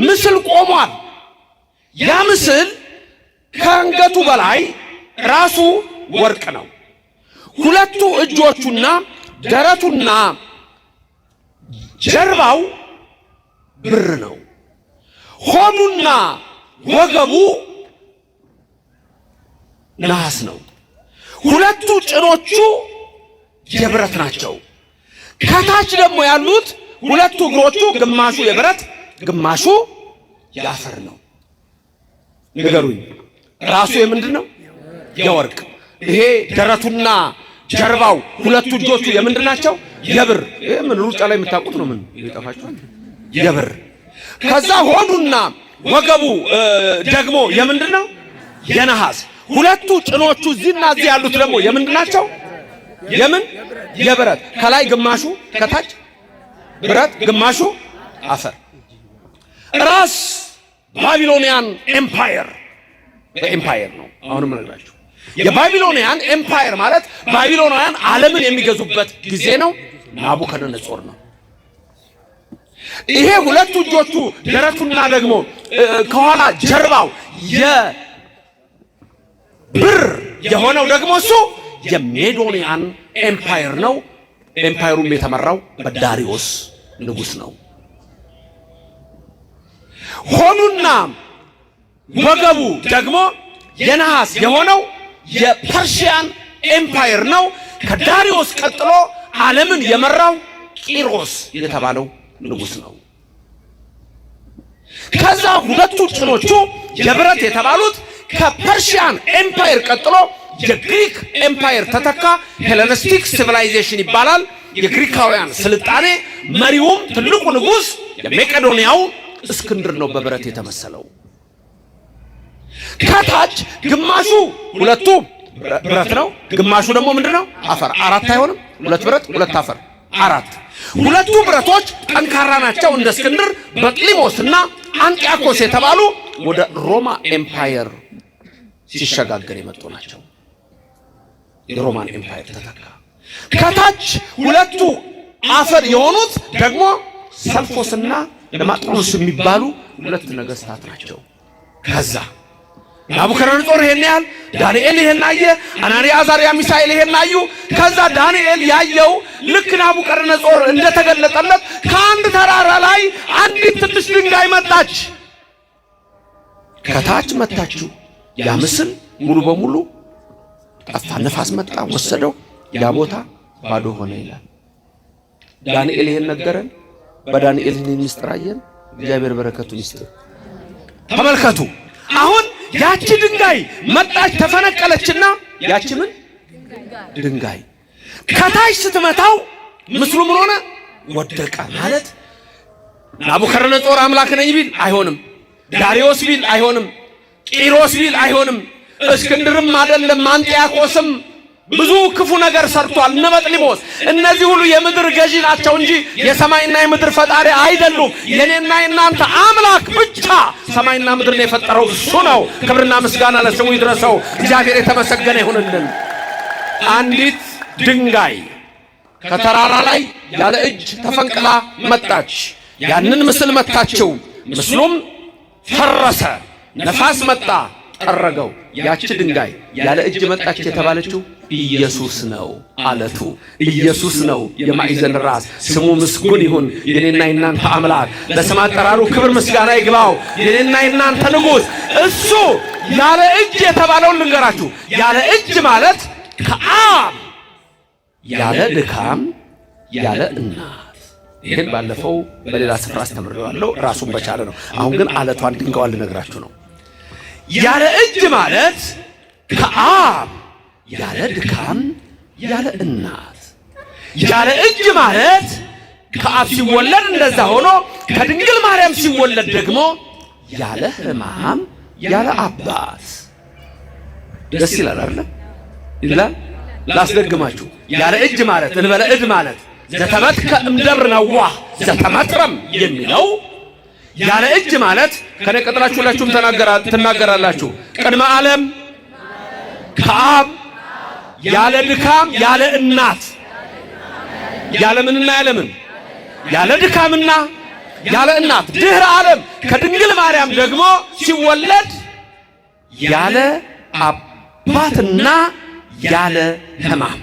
ምስል ቆሟል። ያ ምስል ከአንገቱ በላይ ራሱ ወርቅ ነው። 2 እጆቹና ደረቱና ጀርባው ብር ነው። ሆዱና ወገቡ ነሐስ ነው። 2 ጭኖቹ የብረት ናቸው። ከታች ደግሞ ያሉት 2 እግሮቹ ግማሹ የብረት ግማሹ የአፈር ነው። ንገሩኝ፣ ራሱ የምንድን ነው? የወርቅ። ይሄ ደረቱና ጀርባው 2 እጆቹ የምንድን ናቸው? የብር። ይሄ ምን ሩጫ ላይ የምታውቁት ነው? ምን ይጠፋችኋል? የብር። ከዛ ሆዱና ወገቡ ደግሞ የምንድን ነው? የነሐስ። 2 ጭኖቹ እዚህና እዚህ ያሉት ደግሞ የምንድን ናቸው? የምን? የብረት። ከላይ ግማሹ ከታች ብረት፣ ግማሹ አፈር። ራስ ባቢሎኒያን ኤምፓየር በኤምፓየር ነው። አሁንም እነግራችሁ የባቢሎኒያን ኤምፓየር ማለት ባቢሎናውያን ዓለምን የሚገዙበት ጊዜ ነው። ናቡከደነፆር ነው። ይሄ 2 እጆቹ ደረቱና ደግሞ ከኋላ ጀርባው የብር የሆነው ደግሞ እሱ የሜዶኒያን ኤምፓየር ነው። ኤምፓየሩም የተመራው በዳሪዮስ ንጉሥ ነው። ሆዱና ወገቡ ደግሞ የነሐስ የሆነው የፐርሺያን ኤምፓየር ነው። ከዳሪዮስ ቀጥሎ ዓለምን የመራው ቂሮስ የተባለው ንጉሥ ነው። ከዛ 2 ጭኖቹ የብረት የተባሉት ከፐርሺያን ኤምፓየር ቀጥሎ የግሪክ ኤምፓየር ተተካ። ሄሌኒስቲክ ሲቪላይዜሽን ይባላል። የግሪካውያን ስልጣኔ መሪውም ትልቁ ንጉሥ የመቄዶንያው እስክንድር ነው በብረት የተመሰለው። ከታች ግማሹ 2 ብረት ነው፣ ግማሹ ደግሞ ምንድነው? አፈር። 4 አይሆንም? 2 ብረት 2 አፈር 4። 2 ብረቶች ጠንካራ ናቸው። እንደ እስክንድር በቅሊሞስና አንጢያኮስ የተባሉ ወደ ሮማ ኤምፓየር ሲሸጋገር የመጡ ናቸው። የሮማን ኤምፓየር ተተካ። ከታች ሁለቱ አፈር የሆኑት ደግሞ ሰልፎስና ደማጥሮስ የሚባሉ ሁለት ነገስታት ናቸው። ከዛ ናቡከደነጾር ይሄን ያህል፣ ዳንኤል ይሄን አየ፣ አናንያ አዛርያ ሚሳኤል ይሄን አዩ። ከዛ ዳንኤል ያየው ልክ ናቡከደነጾር እንደተገለጠለት ከአንድ ተራራ ላይ አንዲት ትንሽ ድንጋይ መጣች። ከታች መታችሁ። ያ ምስል ሙሉ በሙሉ ጠፋ። ነፋስ መጣ ወሰደው። ያ ቦታ ባዶ ሆነ ይላል። ዳንኤል ይሄን ነገረን። በዳንኤል ምስጢር አየን። እግዚአብሔር በረከቱን ይስጥ። ተመልከቱ። አሁን ያቺ ድንጋይ መጣች ተፈነቀለችና፣ ያቺ ምን ድንጋይ ከታች ስትመታው ምስሉ ምን ሆነ? ወደቀ። ማለት ናቡከደነጾር አምላክ ነኝ ቢል አይሆንም፣ ዳሪዮስ ቢል አይሆንም፣ ቂሮስ ቢል አይሆንም፣ እስክንድርም አይደለም፣ አንጢያቆስም ብዙ ክፉ ነገር ሰርቷል። እነ በጥሊሞስ እነዚህ ሁሉ የምድር ገዢ ናቸው እንጂ የሰማይና የምድር ፈጣሪ አይደሉም። የኔና የናንተ አምላክ ብቻ ሰማይና ምድርን የፈጠረው እሱ ነው። ክብርና ምስጋና ለስሙ ይድረሰው። እግዚአብሔር የተመሰገነ ይሁንልን። አንዲት ድንጋይ ከተራራ ላይ ያለ እጅ ተፈንቅላ መጣች። ያንን ምስል መታችው። ምስሉም ፈረሰ። ነፋስ መጣ ጠረገው። ያቺ ድንጋይ ያለ እጅ መጣች የተባለችው ኢየሱስ ነው። አለቱ ኢየሱስ ነው። የማዕዘን ራስ ስሙ ምስጉን ይሁን። የኔና የናንተ አምላክ ለስም አጠራሩ ክብር ምስጋና ይግባው። የኔና የናንተ ንጉሥ እሱ ያለ እጅ የተባለውን ልንገራችሁ። ያለ እጅ ማለት ከአብ ያለ ድካም ያለ እናት። ይህን ባለፈው በሌላ ስፍራ አስተምሬዋለሁ። ራሱን በቻለ ነው። አሁን ግን አለቷን ድንጋዋን ልነግራችሁ ነው። ያለ እጅ ማለት ከአብ ያለ ድካም ያለ እናት። ያለ እጅ ማለት ከአብ ሲወለድ እንደዛ ሆኖ ከድንግል ማርያም ሲወለድ ደግሞ ያለ ሕማም ያለ አባት። ደስ ይላል አይደል? ይላል። ላስደግማችሁ። ያለ እጅ ማለት እንበለ እድ ማለት ዘተመትከ እምደብር ነዋህ ዘተመትረም የሚለው ያለ እጅ ማለት ከኔ ቀጥላችሁ ሁላችሁም ትናገራላችሁ። ቅድመ ዓለም ከአብ ያለ ድካም ያለ እናት ያለ ምንና ያለ ምን ያለ ድካምና ያለ እናት ድህረ ዓለም ከድንግል ማርያም ደግሞ ሲወለድ ያለ አባትና ያለ ሕማም።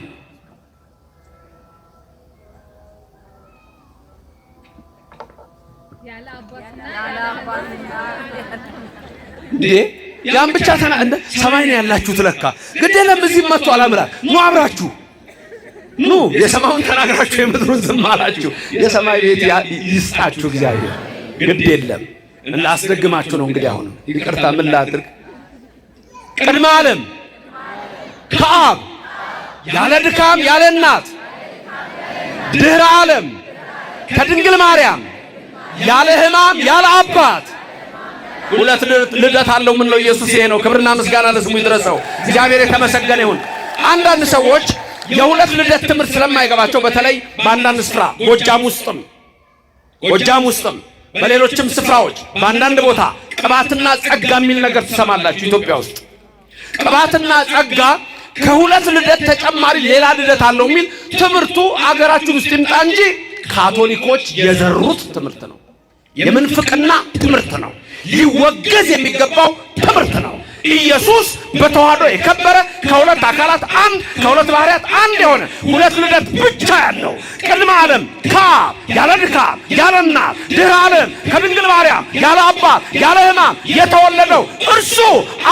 ያን ብቻ እንደ ሰማይ ነው ያላችሁት ለካ ግድ የለም። እዚህ መጥቶ አላምራ ኑ አብራችሁ ኑ። የሰማዩን ተናግራችሁ የምድሩን ዝም አላችሁ። የሰማይ ቤት ይስጣችሁ እግዚአብሔር። ግድ የለም ላስደግማችሁ ነው እንግዲህ። አሁን ይቅርታ ምን ላድርግ? ቅድመ ዓለም ከአብ ያለ ድካም ያለ እናት ድህረ ዓለም ከድንግል ማርያም ያለ ሕማም ያለ አባት ሁለት ልደት አለው። ምን ነው ኢየሱስ ይሄ ነው። ክብርና ምስጋና ለስሙ ይድረሰው። እግዚአብሔር የተመሰገነ ይሁን። አንዳንድ ሰዎች የሁለት ልደት ትምህርት ስለማይገባቸው በተለይ በአንዳንድ ስፍራ ጎጃም ውስጥም በሌሎችም ስፍራዎች በአንዳንድ ቦታ ቅባትና ጸጋ የሚል ነገር ትሰማላችሁ። ኢትዮጵያ ውስጥ ቅባትና ጸጋ ከሁለት ልደት ተጨማሪ ሌላ ልደት አለው የሚል ትምህርቱ አገራችን ውስጥ ይምጣ እንጂ ካቶሊኮች የዘሩት ትምህርት ነው። የምንፍቅና ትምህርት ነው። ሊወገዝ የሚገባው ትምህርት ነው። ኢየሱስ በተዋህዶ የከበረ ከሁለት አካላት አንድ ከሁለት ባህሪያት አንድ የሆነ ሁለት ልደት ብቻ ያለው ቅድመ ዓለም ከአብ ያለ ድካም ያለ እናት ድህረ ዓለም ከድንግል ማርያም ያለ አባት ያለ ሕማም የተወለደው እርሱ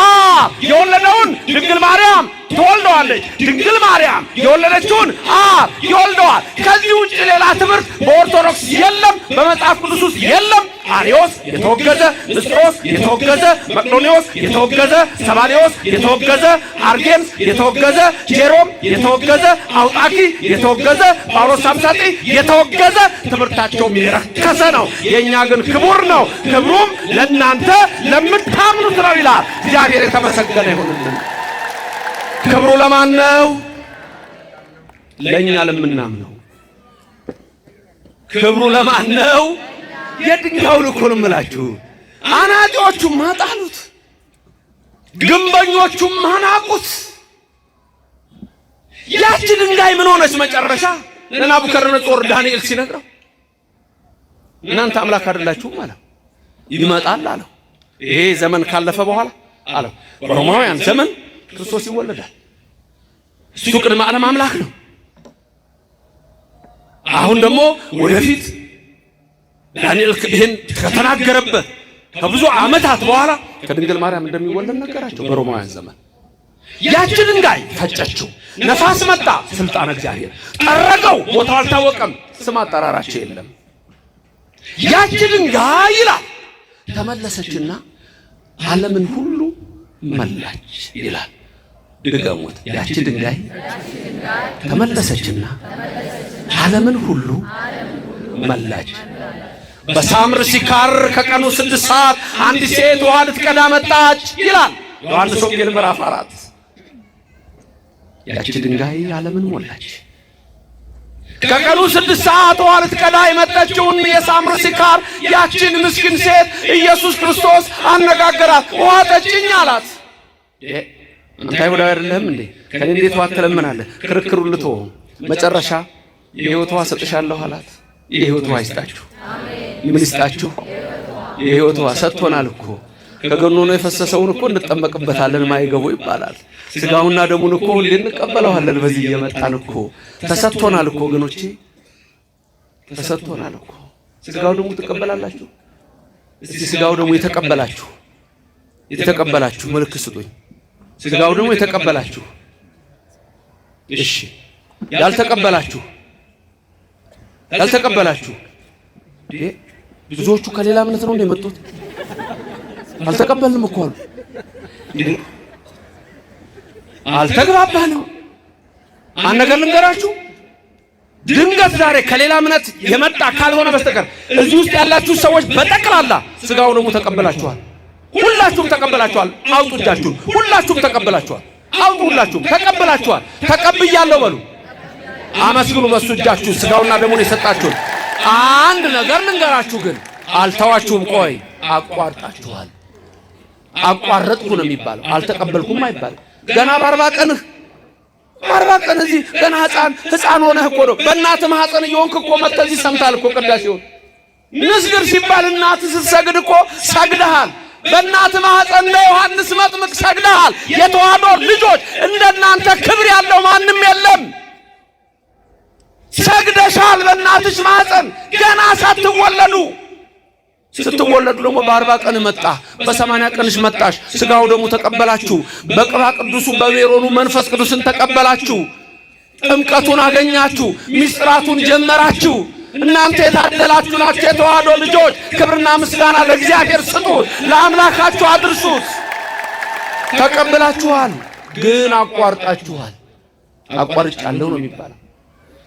አብ የወለደውን ድንግል ማርያም ትወልደዋለች። ድንግል ማርያም የወለደችውን አብ ይወልደዋል። ከዚህ ውጭ ሌላ ትምህርት በኦርቶዶክስ የለም፣ በመጽሐፍ ቅዱስ ውስጥ የለም። አርዮስ የተወገዘ፣ ንስጥሮስ የተወገዘ፣ መቅዶኒዎስ የተወገዘ፣ ሰባሊዮስ የተወገዘ፣ አርጌምስ የተወገዘ፣ ጄሮም የተወገዘ፣ አውጣኪ የተወገዘ፣ ጳውሎስ ሳምሳጢ የተወገዘ ትምህርታቸውም የረከሰ ነው። የእኛ ግን ክቡር ነው። ክብሩም ለእናንተ ለምታምኑት ነው ይላል። እግዚአብሔር የተመሰገነ ይሁንልን። ክብሩ ለማን ነው? ለእኛ ለምናምነው። ክብሩ ለማን ነው? የድንጋዩን እኮ ነው የምላችሁ። አናጢዎቹም አጣሉት፣ ግንበኞቹም አናቁት። ያቺ ድንጋይ ምን ሆነች መጨረሻ? ለናቡከደነፆር ዳንኤል ሲነግረው እናንተ አምላክ አይደላችሁም አለው። ይመጣል አለው። ይሄ ዘመን ካለፈ በኋላ አለው በሮማውያን ዘመን ክርስቶስ ይወለዳል። እሱ ቅድመ ዓለም አምላክ ነው። አሁን ደግሞ ወደፊት ዳንኤል ይሄን ከተናገረበት ከብዙ ዓመታት በኋላ ከድንግል ማርያም እንደሚወለድ ነገራቸው። በሮማውያን ዘመን ያቺ ድንጋይ ፈጨችው፣ ነፋስ መጣ፣ ስልጣን እግዚአብሔር ጠረገው፣ ቦታው አልታወቀም፣ ስም አጠራራቸው የለም። ያቺ ድንጋይ ይላል ተመለሰችና ዓለምን ሁሉ መላች ይላል። ድገሙት። ያቺ ድንጋይ ተመለሰችና ዓለምን ሁሉ መላች። በሳምር ሲካር ከቀኑ 6 ሰዓት አንድ ሴት ውሃ ልትቀዳ መጣች ይላል ዮሐንስ ወንጌል ምዕራፍ 4። ያቺ ድንጋይ ዓለምን ሞላች። ከቀኑ 6 ሰዓት ውሃ ልትቀዳ የመጣችውን የሳምር ሲካር ያችን ምስኪን ሴት ኢየሱስ ክርስቶስ አነጋገራት። ውሃ ጠጭኝ አላት። አንተ አይሁዳዊ አይደለህም እንዴ? ከኔ እንዴት ውሃ ትለምናለህ? ክርክሩን ልተው፣ መጨረሻ የሕይወት ውሃ ሰጥሻለሁ አላት። የሕይወት ውሃ ይስጣችሁ። ምን ይስጣችሁ? የሕይወት ውሃ ሰጥቶናል እኮ። ከገኖ ነው የፈሰሰውን እኮ እንጠመቅበታለን ማይገቡ ይባላል። ስጋውና ደሙን እኮ ሁሌ እንቀበለዋለን። በዚህ እየመጣን እኮ ተሰጥቶናል እኮ ወገኖቼ፣ ተሰጥቶናል እኮ። ስጋው ደሙ ትቀበላላችሁ? እስቲ ስጋው ደሙ የተቀበላችሁ ምልክት ስጡኝ። ስጋው ደሙ የተቀበላችሁ። እሺ፣ ያልተቀበላችሁ ብዙዎቹ ከሌላ እምነት ነው እንደመጡት። አልተቀበልንም እኮ አሉ። አልተግባባንም። አንድ ነገር ልንገራችሁ፣ ድንገት ዛሬ ከሌላ እምነት የመጣ ካልሆነ በስተቀር እዚህ ውስጥ ያላችሁ ሰዎች በጠቅላላ ስጋው ደሙ ተቀበላችኋል። ሁላችሁም ተቀበላችኋል። አውጡ እጃችሁን። ሁላችሁም ተቀበላችኋል። አውጡ። ሁላችሁም ተቀበላችኋል። ተቀብያለሁ በሉ። አመስግኑ በሱ እጃችሁ ስጋውና ደሙን የሰጣችሁን። አንድ ነገር ልንገራችሁ ግን አልተዋችሁም። ቆይ አቋርጣችኋል። አቋረጥኩ ነው የሚባለው፣ አልተቀበልኩም አይባልም። ገና በ40 ቀንህ 40 ቀን እዚህ ገና ሕፃን ሆነህ እኮ ነው። በእናትህ ማህፀን እየሆንክ እኮ መጥተህ እዚህ ሰምተሃል እኮ ቅዳሴውን። ንስግር ሲባል እናትህ ስትሰግድ እኮ ሰግደሃል። በእናትህ ማህፀን ለዮሐንስ መጥምቅ ሰግደሃል። የተዋሕዶ ልጆች እንደናንተ ክብር ያለው ማንም የለም። ሰግደሻል በእናትሽ ማህፀን ገና ሳትወለዱ። ስትወለዱ ደግሞ በ40 ቀን መጣ፣ በ80 ቀንሽ መጣሽ። ስጋው ደግሞ ተቀበላችሁ። በቅባ ቅዱሱ በሜሮኑ መንፈስ ቅዱስን ተቀበላችሁ። ጥምቀቱን አገኛችሁ። ሚስጥራቱን ጀመራችሁ። እናንተ የታደላችሁ ናችሁ የተዋሕዶ ልጆች። ክብርና ምስጋና ለእግዚአብሔር ስጡት፣ ለአምላካችሁ አድርሱት። ተቀበላችኋል፣ ግን አቋርጣችኋል። አቋርጫለሁ ነው የሚባለው።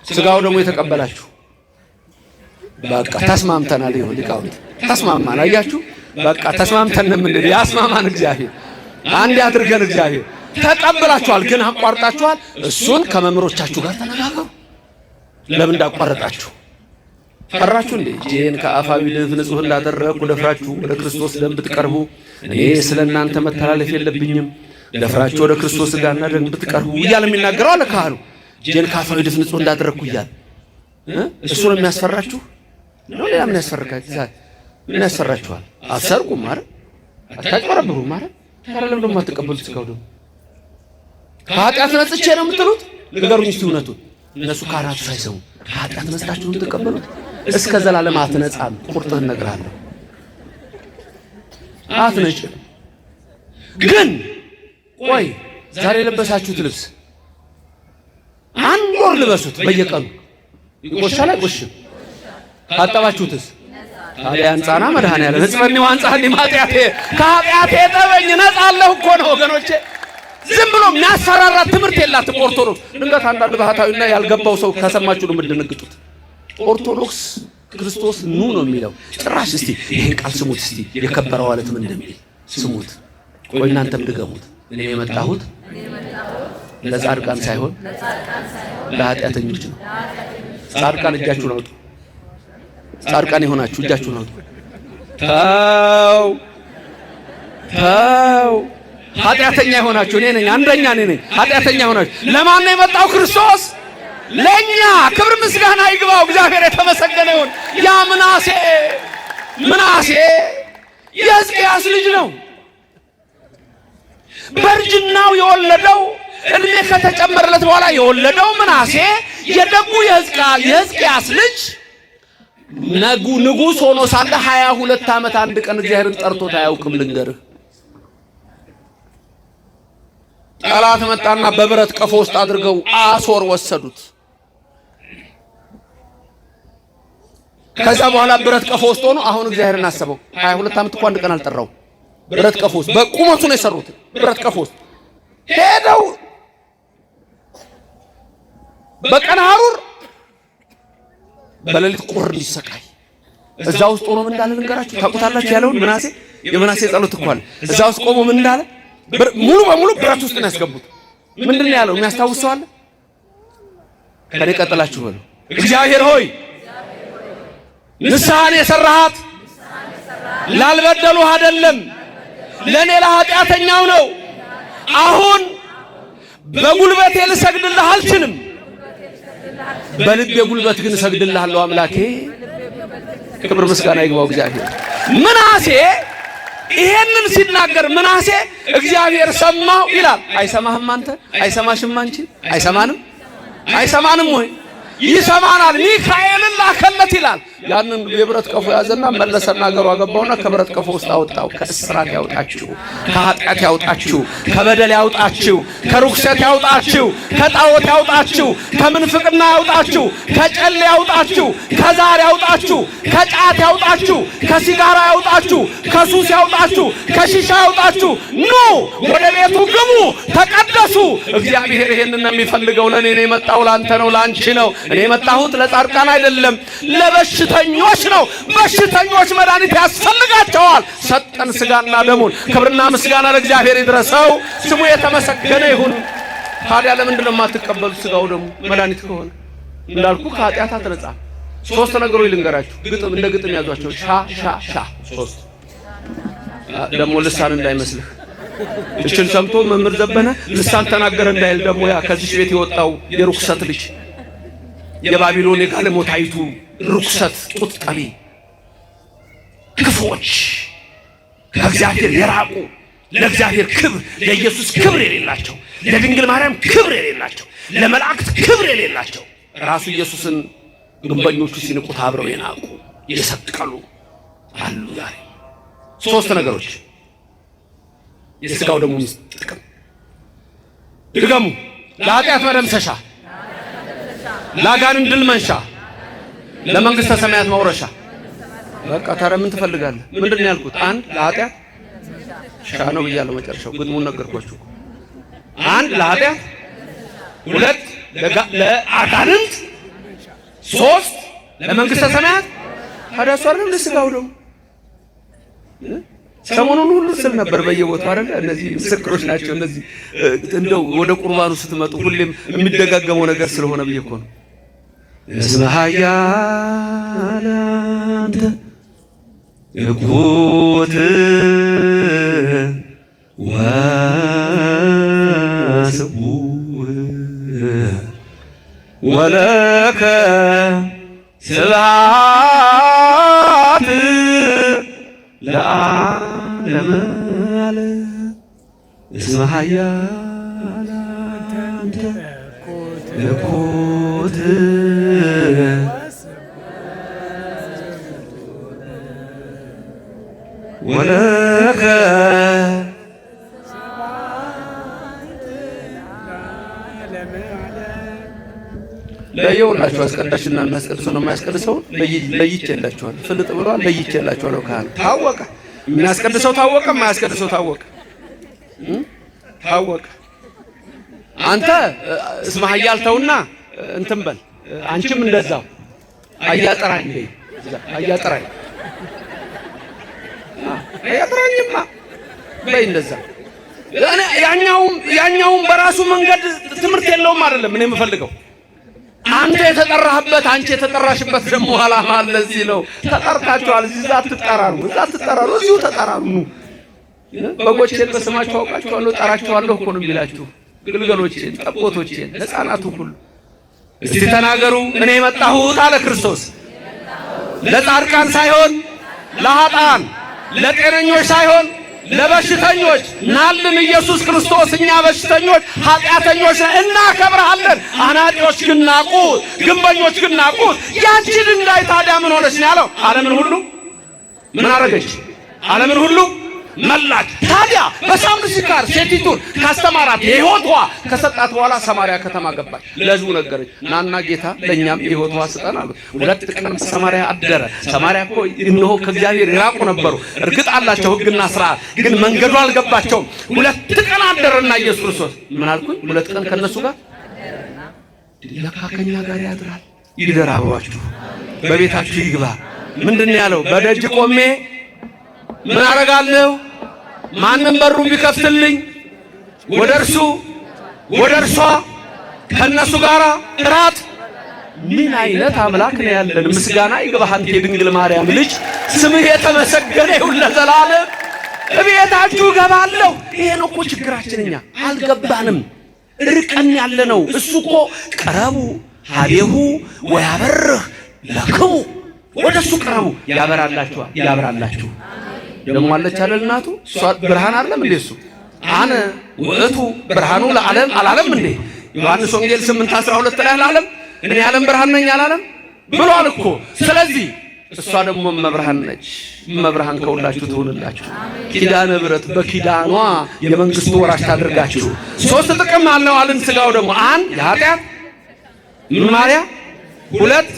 ስጋው ደግሞ የተቀበላችሁ በቃ ተስማምተናል። ይሁን ሊቃውንት ተስማማን። አያችሁ በቃ ተስማምተን ምን ያስማማን እግዚአብሔር። አንድ ያድርገን እግዚአብሔር። ተቀበላችኋል፣ ግን አቋርጣችኋል። እሱን ከመምህሮቻችሁ ጋር ተነጋገሩ። ለምን እንዳቋረጣችሁ ፈራችሁ እንዴ? እጄን ከአፋዊ ልፍ ንጹሕ እንዳደረግኩ ደፍራችሁ ወደ ክርስቶስ ደም ብትቀርቡ እኔ ስለ እናንተ መተላለፍ የለብኝም። ደፍራችሁ ወደ ክርስቶስ ሥጋና ደም ብትቀርቡ እያለ የሚናገረው አለ ካህኑ። እጄን ከአፋዊ ልፍ ንጹሕ እንዳደረግኩ እያለ እሱ ነው የሚያስፈራችሁ ነው? ሌላ ምን ያስፈራችኋል? ምን ያስፈራችኋል? አትሰርቁም ማለት አታጭበረብሩም ማለት ታዲያ ለምን ደግሞ አትቀበሉት? ስጋው ደግሞ ከኃጢአት ነጽቼ ነው የምትሉት? ንገሩኝ እስቲ እውነቱን። እነሱ ካህናቱ ሳይሰሙ ከኃጢአት ነጽታችሁ ነው የምትቀበሉት? እስከ ዘላለም አትነጻም። ቁርጥህን እነግርሃለሁ፣ አትነጭም። ግን ቆይ ዛሬ የለበሳችሁት ልብስ 1 ወር ልበሱት በየቀኑ ይቆሻል አይቆሽም? ካጠባችሁትስ ታዲያ አንጻና መድኃኔዓለም ሕጽበኒ ወአንጻኒ ማጥያቴ ከኃጢአቴ ጠበኝ ነጻለሁ እኮ ነው ወገኖቼ። ዝም ብሎ የሚያስፈራራ ትምህርት የላትም ኦርቶዶክስ። ድንገት አንዳንድ ባህታዊና ያልገባው ሰው ከሰማችሁ ነው የምትደነግጡት። ኦርቶዶክስ ክርስቶስ ኑ ነው የሚለው። ጭራሽ እስቲ ይሄን ቃል ስሙት እስቲ የከበረው ማለት ምን እንደሚል ስሙት። ቆይ እናንተም ድገሙት። እኔ የመጣሁት ለጻድቃን ሳይሆን ለኃጢአተኞች ነው። ጻድቃን እጃችሁን አውጡ። ጻድቃን የሆናችሁ እጃችሁን አውጡ። ተው ኃጢአተኛ የሆናችሁ እኔ ነኝ፣ አንደኛ እኔ ነኝ። ኃጢአተኛ የሆናችሁ ለማን ነው የመጣው? ክርስቶስ ለኛ። ክብር ምስጋና ይግባው፣ እግዚአብሔር የተመሰገነ ይሁን። ያ ምናሴ የሕዝቅያስ ልጅ ነው። በእርጅናው የወለደው እድሜ ከተጨመረለት በኋላ የወለደው ምናሴ የደጉ የሕዝቅያስ ልጅ ንጉሥ ሆኖ ሳለ 22 ዓመት አንድ ቀን እግዚአብሔርን ጠርቶት አያውቅም። ልንገርህ፣ ጠላት መጣና በብረት ቀፎ ውስጥ አድርገው አሶር ወሰዱት። ከዛ በኋላ ብረት ቀፎ ውስጥ ሆኖ አሁን እግዚአብሔርን አሰበው። 22 ዓመት እኮ አንድ ቀን አልጠራው። ብረት ቀፎ ውስጥ በቁመቱ ነው የሰሩት። ብረት ቀፎ ውስጥ ሄደው በቀን ሐሩር በሌሊት ቁር እንዲሰቃይ እዛ ውስጥ ሆኖ ምን እንዳለ ልንገራችሁ። ታውቁታላችሁ ያለውን የምናሴ ጸሎት እኮ አለ። እዛ ውስጥ ቆሞ ምን እንዳለ ሙሉ በሙሉ ብረት ውስጥ ነው ያስገቡት። ምንድን ነው ያለው? የሚያስታውስ ሰው አለ? ከኔ ቀጥላችሁ በሉ። እግዚአብሔር ሆይ ንስሐን የሰራሃት ላልበደሉህ አይደለም፣ ለኔ ለኃጢአተኛው ነው። አሁን በጉልበቴ ልሰግድልህ አልችልም፣ በልቤ ጉልበት ግን እሰግድልሃለሁ አምላኬ። ክብር ምስጋና ይግባው እግዚአብሔር። ምናሴ ይሄንን ሲናገር ምናሴ እግዚአብሔር ሰማው ይላል። አይሰማህም አንተ? አይሰማሽም አንቺ? አይሰማንም ወይ? ይሰማናል። ሚካኤልን ላከለት ይላል። ያንን የብረት ቀፎ ያዘና መለሰና አገሩ አገባውና ከብረት ቀፎ ውስጥ አወጣው። ከእስራት ያውጣችሁ፣ ከኃጢአት ያውጣችሁ፣ ከበደል ያውጣችሁ፣ ከርኩሰት ያውጣችሁ፣ ከጣዖት ያውጣችሁ፣ ከምንፍቅና ያውጣችሁ፣ ከጨሌ ያውጣችሁ፣ ከዛር ያውጣችሁ፣ ከጫት ያውጣችሁ፣ ከሲጋራ ያውጣችሁ፣ ከሱስ ያውጣችሁ፣ ከሺሻ ያውጣችሁ። ኑ ወደ ቤቱ ግቡ፣ ተቀደሱ። እግዚአብሔር ይሄንን ነው የሚፈልገው። ለኔ ነው የመጣው፣ ላንተ ነው፣ ላንቺ ነው። እኔ የመጣሁት ለጻድቃን አይደለም፣ ለበሽተኞች ነው። በሽተኞች መድኃኒት ያስፈልጋቸዋል። ሰጠን ስጋና ደሙን። ክብርና ምስጋና ለእግዚአብሔር ይድረሰው፣ ስሙ የተመሰገነ ይሁን። ታዲያ ለምንድን ነው የማትቀበሉት? ስጋው ደሙ መድኃኒት ከሆነ እንዳልኩ ከኃጢአት አትነጻ። ሶስት ነገሮች ልንገራችሁ፣ ግጥም እንደ ግጥም ያዟቸው። ሻ ሶስት ደግሞ ልሳን እንዳይመስልህ። እችን ሰምቶ መምህር ዘበነ ልሳን ተናገረ እንዳይል ደግሞ ያ ከዚህ ቤት የወጣው የርኩሰት ልጅ የባቢሎን የጋለሞታይቱ ርኩሰት ጡት ጠቢ ክፉዎች፣ ከእግዚአብሔር የራቁ፣ ለእግዚአብሔር ክብር ለኢየሱስ ክብር የሌላቸው፣ ለድንግል ማርያም ክብር የሌላቸው፣ ለመላእክት ክብር የሌላቸው፣ ራሱ ኢየሱስን ግንበኞቹ ሲንቁት አብረው የናቁ የሰቀሉ አሉ። ዛሬ ሶስት ነገሮች የሥጋው ደሙ ጥቅም ድገሙ። ለኃጢአት መደምሰሻ፣ ለአጋንንት ድል መንሻ፣ ለመንግሥተ ሰማያት መውረሻ። በቃ ታዲያ ምን ትፈልጋለህ? ምንድን ነው ያልኩት? አንድ ለኃጢአት ሻ ነው ብያለሁ። መጨረሻው ግጥሙን ነገርኳችሁ። አንድ ለኃጢአት፣ ሁለት ለአጋንንት፣ ሶስት ለመንግሥተ ሰማያት። ታዲያ እሱ አይደለም ለሥጋው ደሙ። ሰሞኑን ሁሉ ስል ነበር በየቦታው አይደል? እነዚህ ምስክሮች ናቸው። እነዚህ እንደው ወደ ቁርባኑ ስትመጡ ሁሌም የሚደጋገመው ነገር ስለሆነ ብዬ እኮ ነው። እስመ ኃያል አንተ እኩት ወስቡሕ ወለከ ስብሐት ለዓለመ ዓለም። እስመ ኃያል አንተ እኩት ወለከ ለየውላችሁ አስቀዳሽና የሚያስቀድሰው ነው የማያስቀድሰው ለይቼላችኋል። ፍልጥ ብሏል። ለይቼላችኋል። ካህን ታወቀ፣ የሚያስቀድሰው ታወቀ፣ የማያስቀድሰው ታወቀ። አንተ እስመ ኃያል ተውና እንትን በል። አንቺም እንደዛው አያጥራኝ አያጥራኝማ በይ እንደዛ። ያኛውም በራሱ መንገድ ትምህርት የለውም አይደለም። እኔ የምፈልገው አንተ የተጠራህበት አንቺ የተጠራሽበት ደግሞ ዓላማ አለ። እዚህ ነው ተጠርታችኋል። እዚህ አትጠራሩ፣ እዛ አትጠራሩ፣ እዚሁ ተጠራሩ። በጎቼን በስማቸው አውቃቸዋለሁ ጠራቸዋለሁ እኮ ነው የሚላችሁ። ግልገሎቼን፣ ጠቦቶቼን፣ ሕፃናቱ ሁሉ እስቲ ተናገሩ እኔ የመጣሁት አለ ክርስቶስ ለጻድቃን ሳይሆን ለኃጥአን፣ ለጤነኞች ሳይሆን ለበሽተኞች ናልን ኢየሱስ ክርስቶስ። እኛ በሽተኞች ኃጢአተኞች እናከብርሃለን። አናጢዎች ግን ናቁት፣ ግንበኞች ግን ናቁት። ያቺ ድንጋይ ታዲያ ምን ሆነች ነው ያለው? ዓለምን ሁሉ ምን አረገች? ዓለምን ሁሉ መላች። ታዲያ በሳምንት ሲካር ሴቲቱን ካስተማራት የሕይወት ውሃ ከሰጣት በኋላ ሰማርያ ከተማ ገባች። ለሕዝቡ ነገረች። ናና ጌታ ለእኛም የሕይወት ውሃ ስጠን አሉት። 2 ቀን ሰማርያ አደረ። ሰማርያ እኮ እነሆ ከእግዚአብሔር የራቁ ነበሩ። እርግጥ አላቸው ሕግና ስርዓት፣ ግን መንገዱ አልገባቸውም። 2 ቀን አደረና ኢየሱስ ክርስቶስ ምን አልኩኝ? 2 ቀን ከነሱ ጋር ለካ ከኛ ጋር ያድራል። ይደር አብሯችሁ በቤታችሁ ይግባ። ምንድን ያለው? በደጅ ቆሜ ምን አረጋለሁ? ማንም በሩን ቢከፍትልኝ ወደ እርሱ ወደ እርሷ ከነሱ ጋር እራት። ምን አይነት አምላክ ነው ያለን! ምስጋና ይግባህ አንተ የድንግል ማርያም ልጅ፣ ስምህ የተመሰገነ ይሁን ለዘላለም። እቤታችሁ እገባለሁ። ይሄ ነው እኮ ችግራችን። እኛ አልገባንም፣ ርቀን ያለ ነው። እሱ እኮ ቀረቡ ሀቤሁ ወያበርህ ለክሙ፣ ወደ እሱ ቀረቡ ያበራላችኋል፣ ያበራላችሁ። ደግሞ አለች አይደል እናቱ፣ እሷ ብርሃን አይደለም እንዴ? እሱ አነ ውእቱ ብርሃኑ ለዓለም አላለም እንዴ? ዮሐንስ ወንጌል 8:12 ላይ አላለም? እኔ ዓለም ብርሃን ነኝ አላለም ብሏል እኮ። ስለዚህ እሷ ደግሞ መብርሃን ነች። መብርሃን ከሁላችሁ ትሆንላችሁ። ኪዳነ ምሕረት በኪዳኗ የመንግስቱ ወራሽ ታደርጋችሁ። 3 ጥቅም አለው አልን። ስጋው ደግሞ 1 የኃጢአት ምን ማርያ፣ 2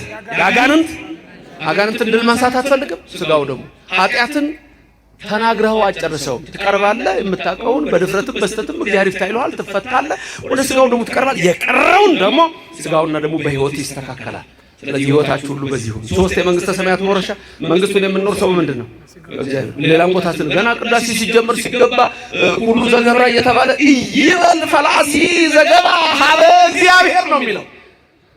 የአጋንንትን ድል ማንሳት አትፈልግም። ስጋው ደግሞ ኃጢአትን ተናግረው አጨርሰው ትቀርባለህ። የምታውቀውን በድፍረትም በስተትም እግዚአብሔር ይፍታይልሃል፣ ትፈታለህ። ወደ ስጋው ደግሞ ትቀርባለህ። የቀረውን ደግሞ ስጋውና ደግሞ በህይወት ይስተካከላል። ስለዚህ ህይወታችሁ ሁሉ በዚህ ሁሉ 3 የመንግስተ ሰማያት ወረሻ። መንግስቱን የምንኖር ሰው ምንድነው? እግዚአብሔር። ሌላም ቦታ ገና ቅዳሴ ሲጀመር ሲገባ ሁሉ ዘገብራ እየተባለ ይበል ፈላሲ ዘገባ ሀበ እግዚአብሔር ነው የሚለው።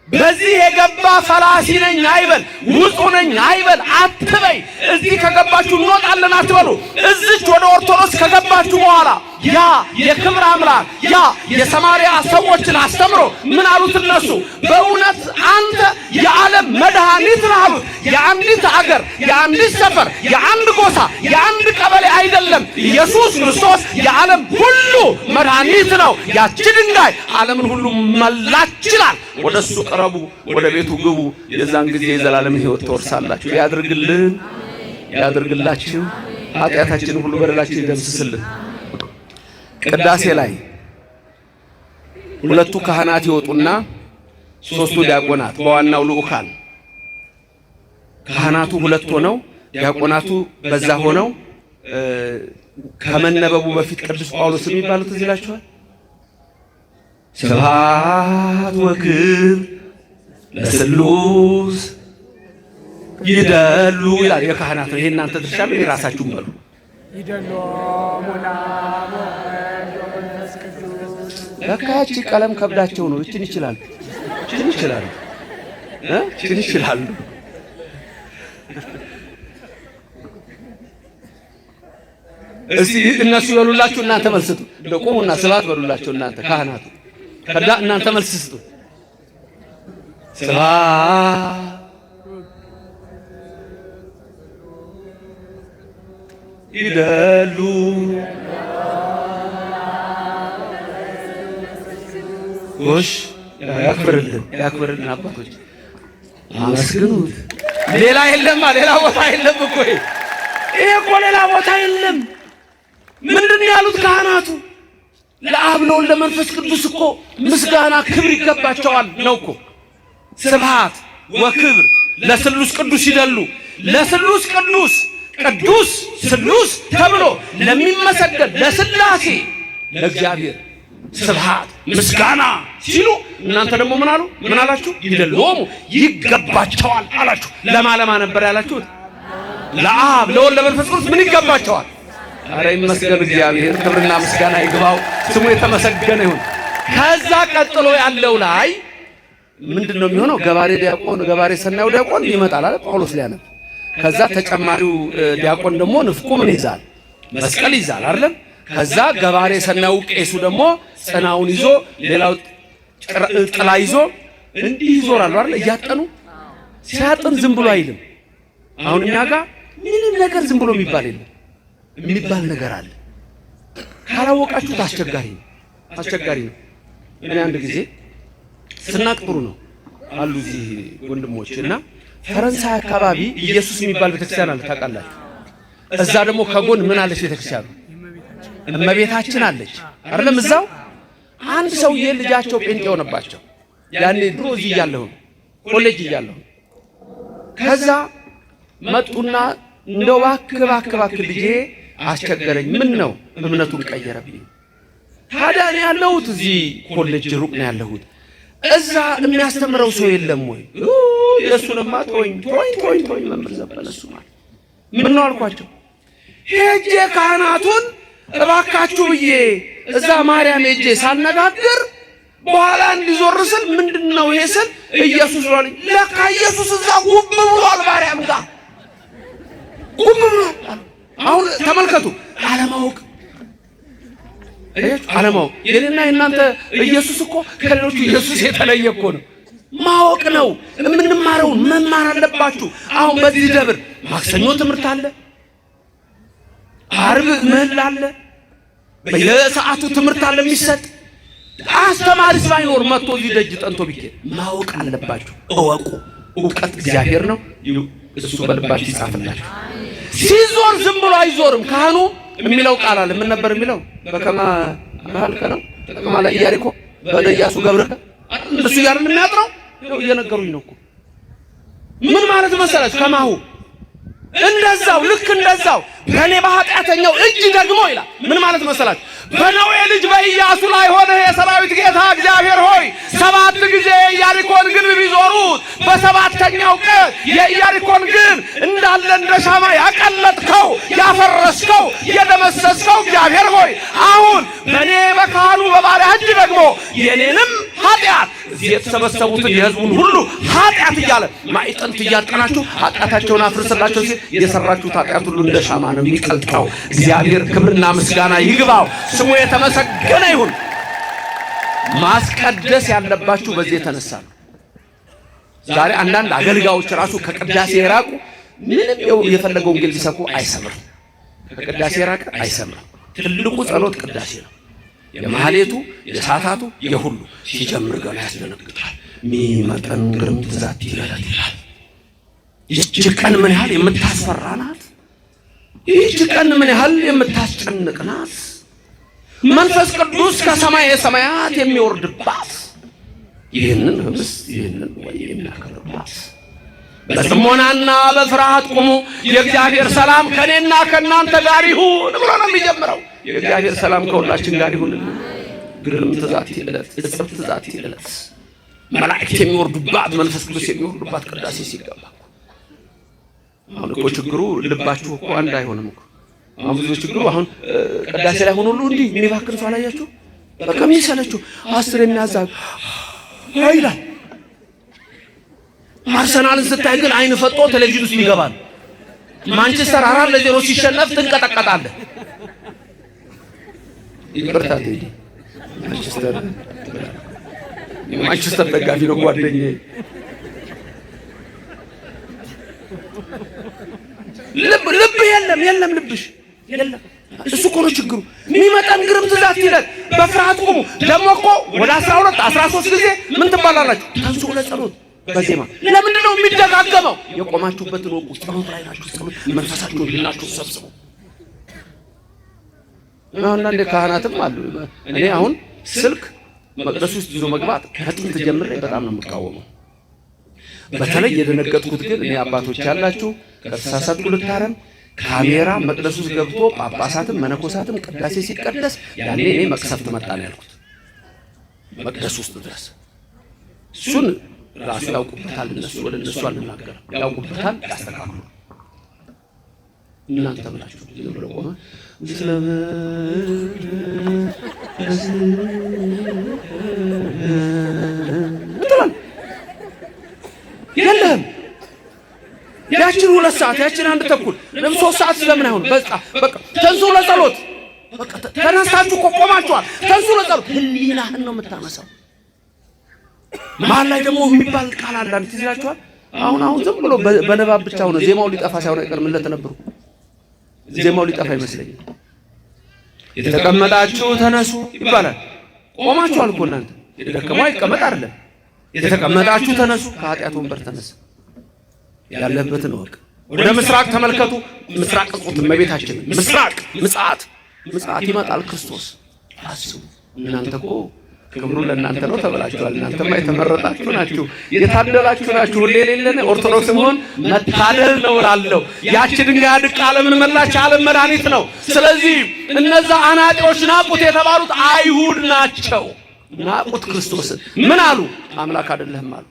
በዚህ የገባ ፈላሲ ነኝ አይበል፣ ውጡ ነኝ አይበል አትበይ። እዚህ ከገባችሁ እንወጣለን አትበሉ። እዚች ወደ ኦርቶዶክስ ከገባችሁ በኋላ ያ የክብር አምላክ ያ የሰማርያ ሰዎችን አስተምሮ ምን አሉት እነሱ? በእውነት አንተ የዓለም መድኃኒት ነህ አሉት። የአንዲት አገር፣ የአንዲት ሰፈር፣ የአንድ ጎሳ፣ የአንድ ቀበሌ አይደለም። ኢየሱስ ክርስቶስ የዓለም ሁሉ መድኃኒት ነው። ያቺ ድንጋይ ዓለምን ሁሉ መላች ይላል። ወደ እሱ ቅረቡ፣ ወደ ቤቱ ግቡ። የዛን ጊዜ የዘላለም ሕይወት ትወርሳላችሁ። ያድርግልን፣ ያድርግላችሁ። ኃጢአታችንን ሁሉ በደላችን ይደምስስልን። ቅዳሴ ላይ 2ቱ ካህናት ይወጡና 3ቱ ዲያቆናት በዋናው ልኡካን ካህናቱ 2 ሆነው ዲያቆናቱ በዛ ሆነው ከመነበቡ በፊት ቅዱስ ጳውሎስ የሚባሉት እዚህ ይላችኋል። ስብሐት ወክብር ለስሉስ ይደሉ ይላል። የካህናት ነው። ይሄ እናንተ ድርሻ ነው። የራሳችሁን በሉ ይደሉ ሙላሙ ለካቺ ቀለም ከብዳቸው ነው። እቺን ይችላል፣ እቺን ይችላል፣ እቺን ይችላል። እስቲ እነሱ ይበሉላችሁ፣ እናንተ መልስ ስጡ። ለቆሙና ስብሐት በሉላቸው እናንተ ካህናቱ። ከዳ እናንተ መልስ ስጡ። ስብሐት ይደሉ ጎሽ ያክብርልን አባቶች አመስግኑት። ሌላ የለም፣ ሌላ ቦታ የለም እኮ ይሄ እኮ ሌላ ቦታ የለም። ምንድን ያሉት ካህናቱ? ለአብ ለወልድ ለመንፈስ ቅዱስ እኮ ምስጋና ክብር ይገባቸዋል ነው እኮ። ስብሐት ወክብር ለስሉስ ቅዱስ ይደሉ። ለስሉስ ቅዱስ ቅዱስ ስሉስ ተብሎ ለሚመሰገን ለስላሴ ለእግዚአብሔር ስብሐት ምስጋና ሲሉ እናንተ ደግሞ ምን አሉ? ምን አላችሁ? ይደሎሙ ይገባቸዋል አላችሁ። ለማለማ ነበር ያላችሁት? ለአብ ለወልድ ለመንፈስ ቅዱስ ምን ይገባቸዋል? ኧረ ይመስገን እግዚአብሔር፣ ክብርና ምስጋና ይግባው፣ ስሙ የተመሰገነ ይሁን። ከዛ ቀጥሎ ያለው ላይ ምንድነው የሚሆነው? ገባሬ ሰናዩ ዲያቆን ይመጣል አይደል? ጳውሎስ ሊያነብ። ከዛ ተጨማሪው ዲያቆን ደግሞ ንፍቁ ምን ይዛል? መስቀል ይዛል አይደል? ከዛ ገባሬ ሰናዩ ቄሱ ደግሞ ጽናውን ይዞ ሌላው ጥላ ይዞ እንዲህ ይዞራሉ አይደል? እያጠኑ ሲያጥን ዝም ብሎ አይልም። አሁን እኛ ጋር ምንም ነገር ዝም ብሎ የሚባል የለም። የሚባል ነገር አለ። ካላወቃችሁት አስቸጋሪ ነው። እኔ አንድ ጊዜ ስናቅ ጥሩ ነው አሉ እዚህ ወንድሞች እና ፈረንሳይ አካባቢ ኢየሱስ የሚባል ቤተክርስቲያን አለ ታውቃላችሁ። እዛ ደግሞ ከጎን ምን አለች ቤተክርስቲያኑ? እመቤታችን አለች አይደለም? እዛው አንድ ሰውዬ ልጃቸው ጴንጤ ሆነባቸው። ያኔ ድሮ እዚህ እያለሁ ኮሌጅ እያለሁ ከዛ መጡና እንደው እባክህ ልጄ አስቸገረኝ፣ ምን ነው እምነቱን ቀየረብኝ። ታዲያ እኔ ያለሁት እዚህ ኮሌጅ ሩቅ ነው ያለሁት፣ እዛ የሚያስተምረው ሰው የለም ወይ? የእሱንማ ተወኝ መምህር ዘበነ እሱ ማለት ምን ነው አልኳቸው። ሄጄ ካህናቱን እባካችሁ ብዬ እዛ ማርያም ሄጄ ሳነጋግር በኋላ እንዲዞር ስል ምንድነው ይሄ ስል ኢየሱስ ነው። ለካ ኢየሱስ እዛ ጉብ ብሏል ማርያም ጋር ጉብ ብሏል። አሁን ተመልከቱ፣ አለማወቅ የኔና የእናንተ ኢየሱስ እኮ ከሌሎቹ ኢየሱስ የተለየ እኮ ነው። ማወቅ ነው የምንማረውን መማር አለባችሁ። አሁን በዚህ ደብር ማክሰኞ ትምህርት አለ፣ ዓርብ ምህላ አለ፣ በየሰዓቱ ትምህርት አለ የሚሰጥ። አስተማሪስ ባይኖር መጥቶ እዚህ ደጅ ጠንቶ ቢኬድ ማወቅ አለባችሁ። እወቁ። እውቀት እግዚአብሔር ነው፣ እሱ በልባችሁ ይጻፍላችሁ። ሲዞር ዝም ብሎ አይዞርም። ካህኑ የሚለው ቃል አለ። ምን ነበር የሚለው? በከማ ማልከ ነው ተከማ ላይ ኢያሪኮ በኢያሱ ገብርከ እሱ ያርን የሚያጥረው ነው። እየነገሩኝ ነው እኮ ምን ማለት መሰላችሁ? ከማሁ እንደዛው ልክ እንደዛው በኔ በኃጢአተኛው እጅ ደግሞ ይላል። ምን ማለት መሰላችሁ? በነዌ ልጅ በኢያሱ ላይ ሆነ የሰራዊት ጌታ እግዚአብሔር ሆይ 7 ጊዜ የኢያሪኮን ግንብ ቢዞሩት በሰባተኛው ቀን የኢያሪኮን ግንብ እንዳለ እንደ ሻማ ያቀለጥከው፣ ያፈረስከው፣ የደመሰስከው እግዚአብሔር ሆይ አሁን በኔ በካህኑ በባሪያህ እጅ ደግሞ የኔንም ኃጢአት እዚህ የተሰበሰቡትን የሕዝቡን ሁሉ ኃጢአት እያለ ማዕጠንት እያጠናችሁ ኃጢአታቸውን አፍርስላቸው ሲል የሰራችሁት ኃጢአት ሁሉ እንደ ሻማ ነው የሚቀልጠው። እግዚአብሔር ክብርና ምስጋና ይግባው፣ ስሙ የተመሰገነ ይሁን። ማስቀደስ ያለባችሁ በዚህ የተነሳ ነው። ዛሬ አንዳንድ አገልጋዮች ራሱ ከቅዳሴ የራቁ ምንም የፈለገው ወንጌል ቢሰብኩ አይሰምርም። ከቅዳሴ የራቀ አይሰምርም። ትልቁ ጸሎት ቅዳሴ ነው። የማህሌቱ የሳታቱ የሁሉ ሲጀምር ገና ያስደነግጣል። ሚመጠን ግርምት ዛቲ ይላል። ይህች ቀን ምን ያህል የምታስፈራ ናት! ይህች ቀን ምን ያህል የምታስጨንቅ ናት! መንፈስ ቅዱስ ከሰማየ ሰማያት የሚወርድባት ይህንን ህብስ ይህንን ወይ የሚያከብርባት። በጽሞናና በፍርሃት ቁሙ፣ የእግዚአብሔር ሰላም ከኔና ከእናንተ ጋር ይሁን ብሎ ነው የሚጀምረው። የእግዚአብሔር ሰላም ከሁላችን ጋር ይሁን። ግርምት ዛቲ ዕለት፣ እጽብት ዛቲ ዕለት መላእክት የሚወርዱባት መንፈስ ቅዱስ የሚወርዱባት ቅዳሴ ሲገባ። አሁን እኮ ችግሩ ልባችሁ እኮ አንድ አይሆንም እኮ። አሁን ብዙ ችግሩ አሁን ቅዳሴ ላይ ሆኖ ሁሉ እንዲህ የሚባክን ሰው አላያችሁ? በቃ የሚሰለችው 10 የሚያዛግ ይላል። አርሰናልን ስታይ ግን አይን ፈጦ ቴሌቪዥን ውስጥ ይገባል። ማንቸስተር 4-0 ሲሸነፍ ትንቀጠቀጣለህ። ይቅርታ ትሄጂ ማንቸስተር ደጋፊ ነው ጓደኛዬ። ልብ የለም ልብሽ የለም። እሱ እኮ ነው ችግሩ። የሚመጣን ግርምት ዛት ይላል። በፍርሃት ቁሙ። ደግሞ እኮ ወደ 12-13 ጊዜ ምን ትባላላችሁ? ተንሱ ለጸሎት በዜማ ለምንድን ነው የሚደጋገመው? የቆማችሁበትን ወቁ። ጸሎት ላይ ናችሁ። ጸሎት መንፈሳችሁን ሊላችሁ ሰብስቡ። አንዳንድ ካህናትም አሉ። እኔ አሁን ስልክ መቅደስ ውስጥ ይዞ መግባት ከጥንት ጀምሬ በጣም ነው የምቃወመው። በተለይ የደነገጥኩት ግን እኔ አባቶች ያላችሁ ከተሳሳትኩ ልታረም፣ ካሜራ መቅደስ ውስጥ ገብቶ ጳጳሳትም መነኮሳትም ቅዳሴ ሲቀደስ ያኔ እኔ መቅሰፍት መጣ ነው ያልኩት። መቅደስ ውስጥ ድረስ እሱን ራሱ ያውቁበታል። እነሱ ወደ እነሱ አልናገርም። ያውቁበታል፣ ያስተካክሉ። እናንተ ብላችሁ ዝም ብሎ ቆመ የለም። ያችን 2 ሰዓት ያችን 1 ተኩል ለምን 3 ሰዓት ስለምን አይሆን? በቃ ተንሱ ለጸሎት በቃ ተነሳችሁ ቆማችኋል። ተንሱ ለጸሎት ህሊናህን ነው የምታነሳው። መሀል ላይ ደግሞ የሚባል ቃል አለ ትዝ ይላችኋል። አሁን ዝም ብሎ በነባብ ብቻ ሆነ ዜማው ሊጠፋ ሳይሆን አይቀርም እንደተነበሩ ዜማው ሊጠፋ ይመስለኛል። የተቀመጣችሁ ተነሱ ይባላል። ቆማችኋል እኮ እናንተ የደከመው አይቀመጥ አይደለም። የተቀመጣችሁ ተነሱ፣ ከኃጢአት ወንበር ተነሳ። ያለበትን ወቅ ወደ ምስራቅ ተመልከቱ። ምስራቅ ቁጥ እመቤታችን ምስራቅ ምጽአት ይመጣል ክርስቶስ። አስቡ እናንተ እኮ ክብሩ ለእናንተ ነው ተብላችኋል። እናንተማ የተመረጣችሁ ናችሁ፣ የታደላችሁ ናችሁ። ሁሌ የሌለን ኦርቶዶክስ መሆን መታደል ነው እላለሁ። ያቺ ድንጋይ አድቃ ዓለምን መላች፣ ዓለም መድኃኒት ነው። ስለዚህ እነዛ አናጢዎች ናቁት የተባሉት አይሁድ ናቸው። ናቁት ክርስቶስን። ምን አሉ? አምላክ አይደለህም አሉ።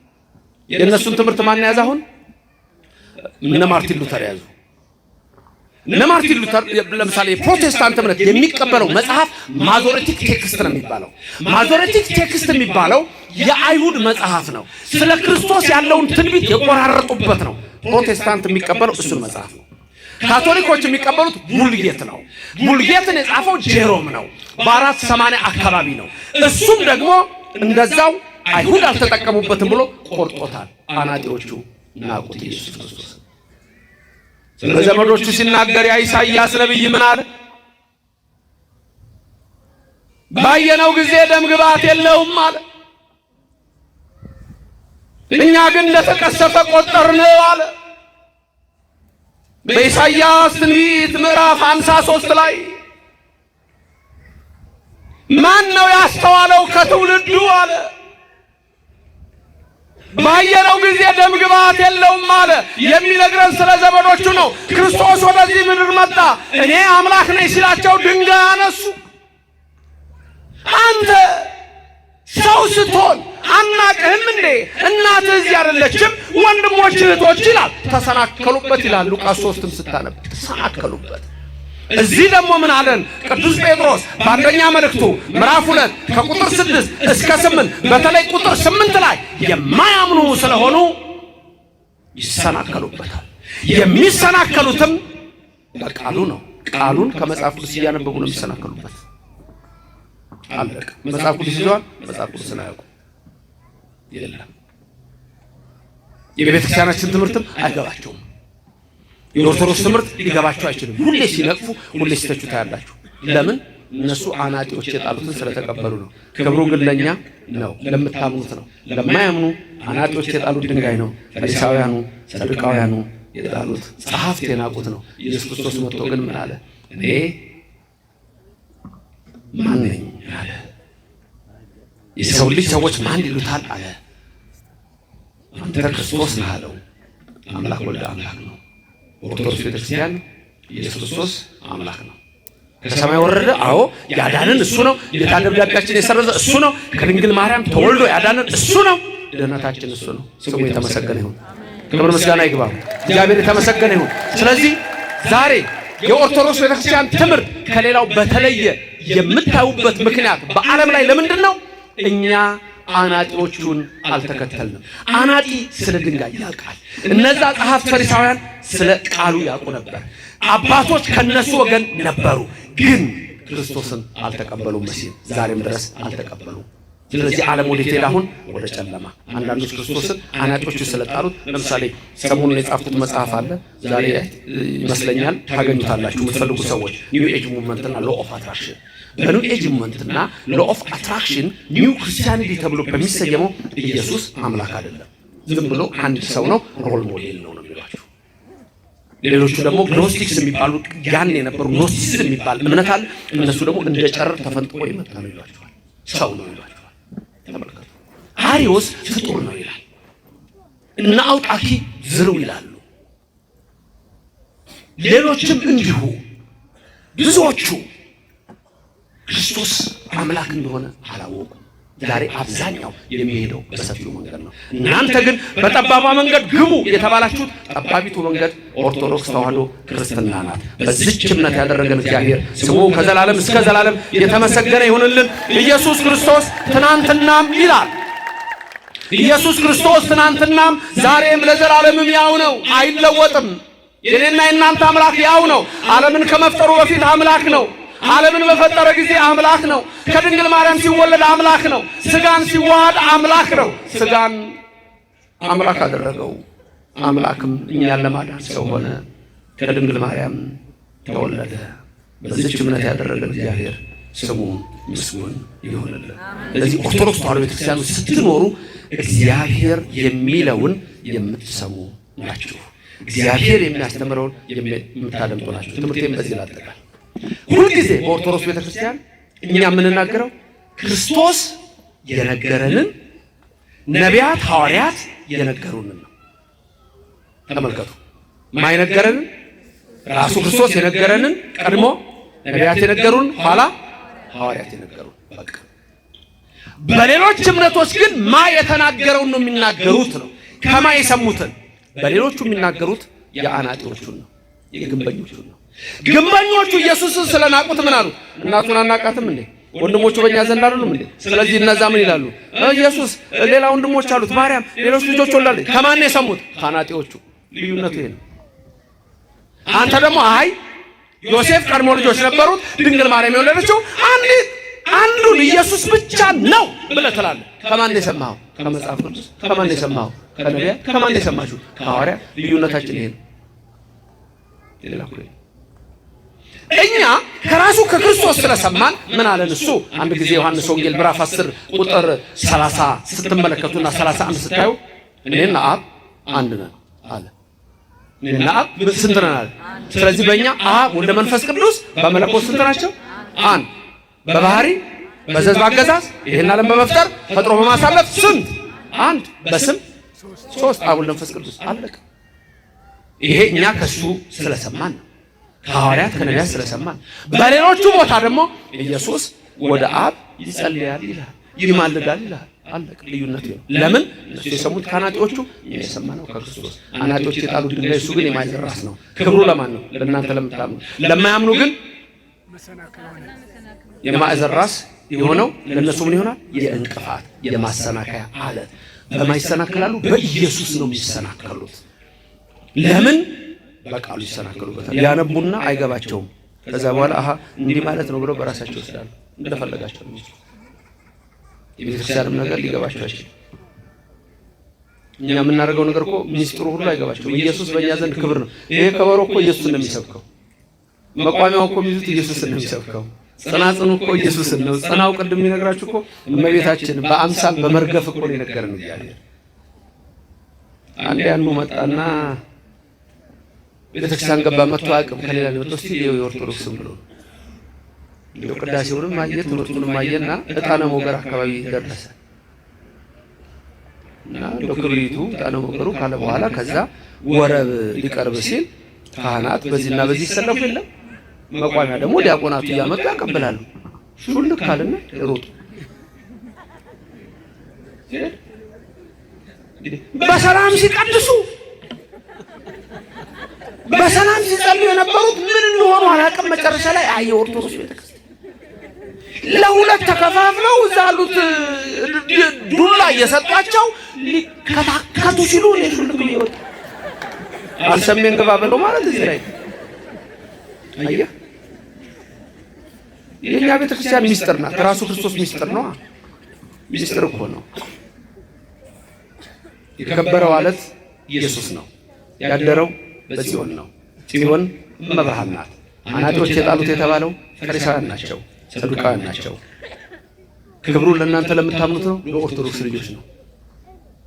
የእነሱን ትምህርት ማን ያዘ? አሁን እነ ማርቲን ሉተር ያዙ። እነ ማርቲን ሉተር ለምሳሌ የፕሮቴስታንት እምነት የሚቀበለው መጽሐፍ ማዞሬቲክ ቴክስት ነው የሚባለው። ማዞሬቲክ ቴክስት የሚባለው የአይሁድ መጽሐፍ ነው። ስለ ክርስቶስ ያለውን ትንቢት የቆራረጡበት ነው። ፕሮቴስታንት የሚቀበለው እሱን መጽሐፍ ነው። ካቶሊኮች የሚቀበሉት ቡልጌት ነው። ቡልጌትን የጻፈው ጄሮም ነው። በ480 አካባቢ ነው። እሱም ደግሞ እንደዛው አይሁድ አልተጠቀሙበትም ብሎ ቆርጦታል። አናጢዎቹ ናቁት ኢየሱስ ክርስቶስ። ስለ ዘመዶቹ ሲናገር ያ ኢሳይያስ ነብይ ምን አለ? ባየነው ጊዜ ደም ግባት የለውም አለ። እኛ ግን እንደተቀሰፈ ቆጠርነው አለ። በኢሳይያስ ትንቢት ምዕራፍ 53 ላይ ማን ነው ያስተዋለው ከትውልዱ አለ። ባየነው ጊዜ ደም ግባት የለውም አለ። የሚነግረን ስለ ዘመዶቹ ነው። ክርስቶስ ወደዚህ ምድር መጣ። እኔ አምላክ ነኝ ሲላቸው ድንጋይ አነሱ። አንተ ሰው ስትሆን አናቅህም እንዴ? እናትህ እዚህ አይደለችም? ወንድሞች እህቶች ይላል። ተሰናከሉበት ይላል ሉቃስ 3ም ስታነብ ተሰናከሉበት። እዚህ ደግሞ ምን አለን ቅዱስ ጴጥሮስ በአንደኛ መልእክቱ ምዕራፍ 2 ከቁጥር 6 እስከ 8 በተለይ ቁጥር 8 ላይ የማያምኑ ስለሆኑ ይሰናከሉበታል። የሚሰናከሉትም በቃሉ ነው። ቃሉን ከመጽሐፍ ቅዱስ እያነበቡ ነው የሚሰናከሉበት። አለቀ። መጽሐፍ ቅዱስ ይዘዋል፣ መጽሐፍ ቅዱስን አያውቁም። የለም የቤተ ክርስቲያናችን ትምህርትም አይገባቸውም። የኦርቶዶክስ ትምህርት ሊገባቸው አይችልም። ሁሌ ሲነቅፉ፣ ሁሌ ሲተቹ ታያላችሁ። ለምን? እነሱ አናጢዎች የጣሉትን ስለተቀበሉ ነው። ክብሩ ግን ለኛ ነው፣ ለምታምኑት ነው። ለማያምኑ አናጢዎች የጣሉት ድንጋይ ነው። ፈሪሳውያኑ ሰዱቃውያኑ የጣሉት ጸሐፍት የናቁት ነው። ኢየሱስ ክርስቶስ መጥቶ ግን ምን አለ? እኔ ማን ነኝ አለ። የሰው ልጅ ሰዎች ማን ይሉታል አለ። አንተ ክርስቶስ ነህ አለው። አምላክ ወልደ አምላክ ነው። ኦርቶዶክስ ቤተክርስቲያን ኢየሱስ ክርስቶስ አምላክ ነው። ከሰማይ ወረደ። አዎ ያዳነን እሱ ነው። የዕዳ ደብዳቤያችን የሰረዘ እሱ ነው። ከድንግል ማርያም ተወልዶ ያዳነን እሱ ነው። ድህነታችን እሱ ነው። ስሙ የተመሰገነ ይሁን። ክብር ምስጋና ይግባው። እግዚአብሔር የተመሰገነ ይሁን። ስለዚህ ዛሬ የኦርቶዶክስ ቤተክርስቲያን ትምህርት ከሌላው በተለየ የምታዩበት ምክንያት በዓለም ላይ ለምንድን ነው? እኛ አናጢዎቹን አልተከተልንም። አናጢ ስለ ድንጋይ ያውቃል። እነዛ ጸሐፍት ፈሪሳውያን ስለ ቃሉ ያውቁ ነበር። አባቶች ከነሱ ወገን ነበሩ፣ ግን ክርስቶስን አልተቀበሉም። መሲህ ዛሬም ድረስ አልተቀበሉም። ስለዚህ ዓለም ወዴት ሄደ? አሁን ወደ ጨለማ። አንዳንዶች ክርስቶስን አናጢዎቹ ስለጣሉት፣ ለምሳሌ ሰሞኑን የጻፍኩት መጽሐፍ አለ። ዛሬ ይመስለኛል ታገኙታላችሁ የምትፈልጉ ሰዎች። ኒው ኤጅ ሙቭመንትና ሎ ኦፍ አትራክሽን። በኒው ኤጅ ሙቭመንትና ሎ ኦፍ አትራክሽን ኒው ክርስቲያኒቲ ተብሎ በሚሰየመው ኢየሱስ አምላክ አይደለም፣ ዝም ብሎ አንድ ሰው ነው፣ ሮል ሞዴል ነው የሚሏቸው። ሌሎቹ ደግሞ ግኖስቲክስ የሚባሉ ያን የነበሩ ግኖስቲክስ የሚባል እምነት አለ። እነሱ ደግሞ እንደ ጨረር ተፈንጥቆ ይመጣ ነው ይሏቸዋል። ሰው ነው ይሏቸዋል። ተመልከቱ። አሪዮስ ፍጡር ነው ይላል። እና አውጣኪ ዝርው ይላሉ። ሌሎችም እንዲሁ ብዙዎቹ ክርስቶስ አምላክ እንደሆነ አላወቁም። ዛሬ አብዛኛው የሚሄደው በሰፊው መንገድ ነው። እናንተ ግን በጠባቧ መንገድ ግቡ የተባላችሁት ጠባቢቱ መንገድ ኦርቶዶክስ ተዋህዶ ክርስትና ናት። በዚህች እምነት ያደረገን እግዚአብሔር ስሙ ከዘላለም እስከ ዘላለም የተመሰገነ ይሁንልን። ኢየሱስ ክርስቶስ ትናንትናም ይላል ኢየሱስ ክርስቶስ ትናንትናም ዛሬም ለዘላለምም ያው ነው፣ አይለወጥም። የኔና የናንተ አምላክ ያው ነው። ዓለምን ከመፍጠሩ በፊት አምላክ ነው። ዓለምን በፈጠረ ጊዜ አምላክ ነው። ከድንግል ማርያም ሲወለድ አምላክ ነው። ስጋን ሲዋሃድ አምላክ ነው። ስጋን አምላክ አደረገው። አምላክም እኛን ለማዳን ሰው ሆነ፣ ከድንግል ማርያም ተወለደ። በዚህች እምነት ያደረገ እግዚአብሔር ስሙ ምስጉን ይሁንልን። ስለዚህ ኦርቶዶክስ ተዋሕዶ ቤተክርስቲያን ስትኖሩ እግዚአብሔር የሚለውን የምትሰሙ ናችሁ። እግዚአብሔር የሚያስተምረውን የምታደምጡ ናችሁ። ትምህርቴን በዚህ ላጠቃል። ሁልጊዜ በኦርቶዶክስ ቤተክርስቲያን እኛ የምንናገረው ክርስቶስ የነገረንን ነቢያት ሐዋርያት የነገሩንን ነው። ተመልከቱ። ማይነገረንን ራሱ ክርስቶስ የነገረንን ቀድሞ ነቢያት የነገሩን ኋላ ሐዋርያት የነገሩን በቃ። በሌሎች እምነቶች ግን ማ የተናገረውን ነው የሚናገሩት ነው። ከማ የሰሙትን በሌሎቹ የሚናገሩት የአናጢዎቹን ነው፣ የግንበኞቹን ነው። ግንበኞቹ ኢየሱስን ስለናቁት ምን አሉት? እናቱን አናቃትም እንዴ? ወንድሞቹ በእኛ ዘንድ አይደሉም እንዴ? ስለዚህ እነዛ ምን ይላሉ? ኢየሱስ ሌላ ወንድሞች አሉት፣ ማርያም ሌሎች ልጆች ወላለች። ከማን የሰሙት? ከአናጢዎቹ። ልዩነቱ ይሄ ነው። አንተ ደግሞ አይ ዮሴፍ ቀድሞ ልጆች ነበሩት፣ ድንግል ማርያም የወለደችው አንዱን ኢየሱስ ብቻ ነው ብለህ ትላለህ። ከማን የሰማኸው? ከመጽሐፍ ቅዱስ። ከማን የሰማኸው? ከነቢያት። ከማን የሰማችሁ? ከሐዋርያት። ልዩነታችን ይሄ ነው። ሌላ እኮ እኛ ከራሱ ከክርስቶስ ስለሰማን ምን አለን እሱ? አንድ ጊዜ ዮሐንስ ወንጌል ምዕራፍ 10 ቁጥር 30 ስትመለከቱና 31 ስታዩ እኔና አብ አንድ ነን አለ። እኔና አብ ስንት ነን አለ? ስለዚህ በእኛ አብ ወልድ መንፈስ ቅዱስ በመለኮት ስንት ናቸው? አንድ። በባህሪ በዘዝ አገዛዝ ይሄን ዓለም በመፍጠር ፈጥሮ በማሳለፍ ስንት? አንድ። በስም ሶስት። አብ ወልድ መንፈስ ቅዱስ አለቀ። ይሄ እኛ ከሱ ስለሰማን ነው። ከሐዋርያት ከነቢያት ስለሰማን። በሌሎቹ ቦታ ደግሞ ኢየሱስ ወደ አብ ይጸልያል ይላል፣ ይማልዳል ይላል። አለቀ። ልዩነቱ ነው። ለምን? እነሱ የሰሙት ከአናጢዎቹ፣ እኛ የሰማነው ከክርስቶስ። አናጢዎች የጣሉት ድንጋይ እሱ ግን የማይዘራስ ነው። ክብሩ ለማን ነው? ለእናንተ ለምታምኑ። ለማያምኑ ግን የማዕዘን ራስ የሆነው ለእነሱ ምን ይሆናል? የእንቅፋት የማሰናከያ አለት። በማይሰናከላሉ በኢየሱስ ነው የሚሰናከሉት። ለምን? በቃሉ ይሰናከሉበታል። ያነቡና አይገባቸውም። ከዛ በኋላ አሃ እንዲህ ማለት ነው ብለው በራሳቸው ይወስዳሉ። እንደፈለጋቸው ነው። የቤተክርስቲያንም ነገር ሊገባቸው አይችልም። እኛ የምናደርገው ነገር እኮ ሚስጥሩ ሁሉ አይገባቸውም። ኢየሱስ በእኛ ዘንድ ክብር ነው። ይሄ ከበሮ እኮ ኢየሱስን ነው የሚሰብከው። መቋሚያው እኮ የሚይዙት ኢየሱስን ነው የሚሰብከው። ጽናጽኑ እኮ ኢየሱስን ነው። ጽናው ቅድም የሚነግራችሁ እኮ እመቤታችን በአምሳል በመርገፍ እኮ ነው የነገረን እግዚአብሔር። አንዴ አንዱ መጣና ቤተክርስቲያን ገባ። መጥቶ አቅም ከሌላ ነው እስቲ የኦርቶዶክስም ብሎ እንደው ቅዳሴውንም ማየት ትምህርቱንም ማየና ዕጣነ ሞገር አካባቢ ደረሰ እና ዶክተሪቱ ዕጣነ ሞገሩ ካለ በኋላ ከዛ ወረብ ሊቀርብ ሲል ካህናት በዚህና በዚህ ይሰለፉ የለም መቋሚያ ደግሞ ዲያቆናቱ እያመጡ ያቀብላሉ። ሹልክ ካለና ሮጡ። በሰላም ሲቀድሱ በሰላም ሲጸልዩ የነበሩት ምን እንደሆኑ አላውቅም። መጨረሻ ላይ አየ ኦርቶዶክስ ቤተክርስቲያን ለሁለት ተከፋፍለው እዛ ያሉት ዱላ እየሰጣቸው ሊከታከቱ ሲሉ እኔ ሹልክ ይወጣ አልሰሜን ገባ ብለው ማለት እዚህ ላይ አየህ። የኛ ቤተክርስቲያን ሚስጥር ናት። ራሱ ክርስቶስ ሚስጥር ነው። ሚስጥር እኮ ነው። የከበረው አለት ኢየሱስ ነው። ያደረው በጽዮን ነው። ጽዮን መብርሃን ናት። አናጢዎች የጣሉት የተባለው ፈሪሳውያን ናቸው፣ ሰዱቃውያን ናቸው። ክብሩን ለእናንተ ለምታምኑት ነው፣ ለኦርቶዶክስ ልጆች ነው።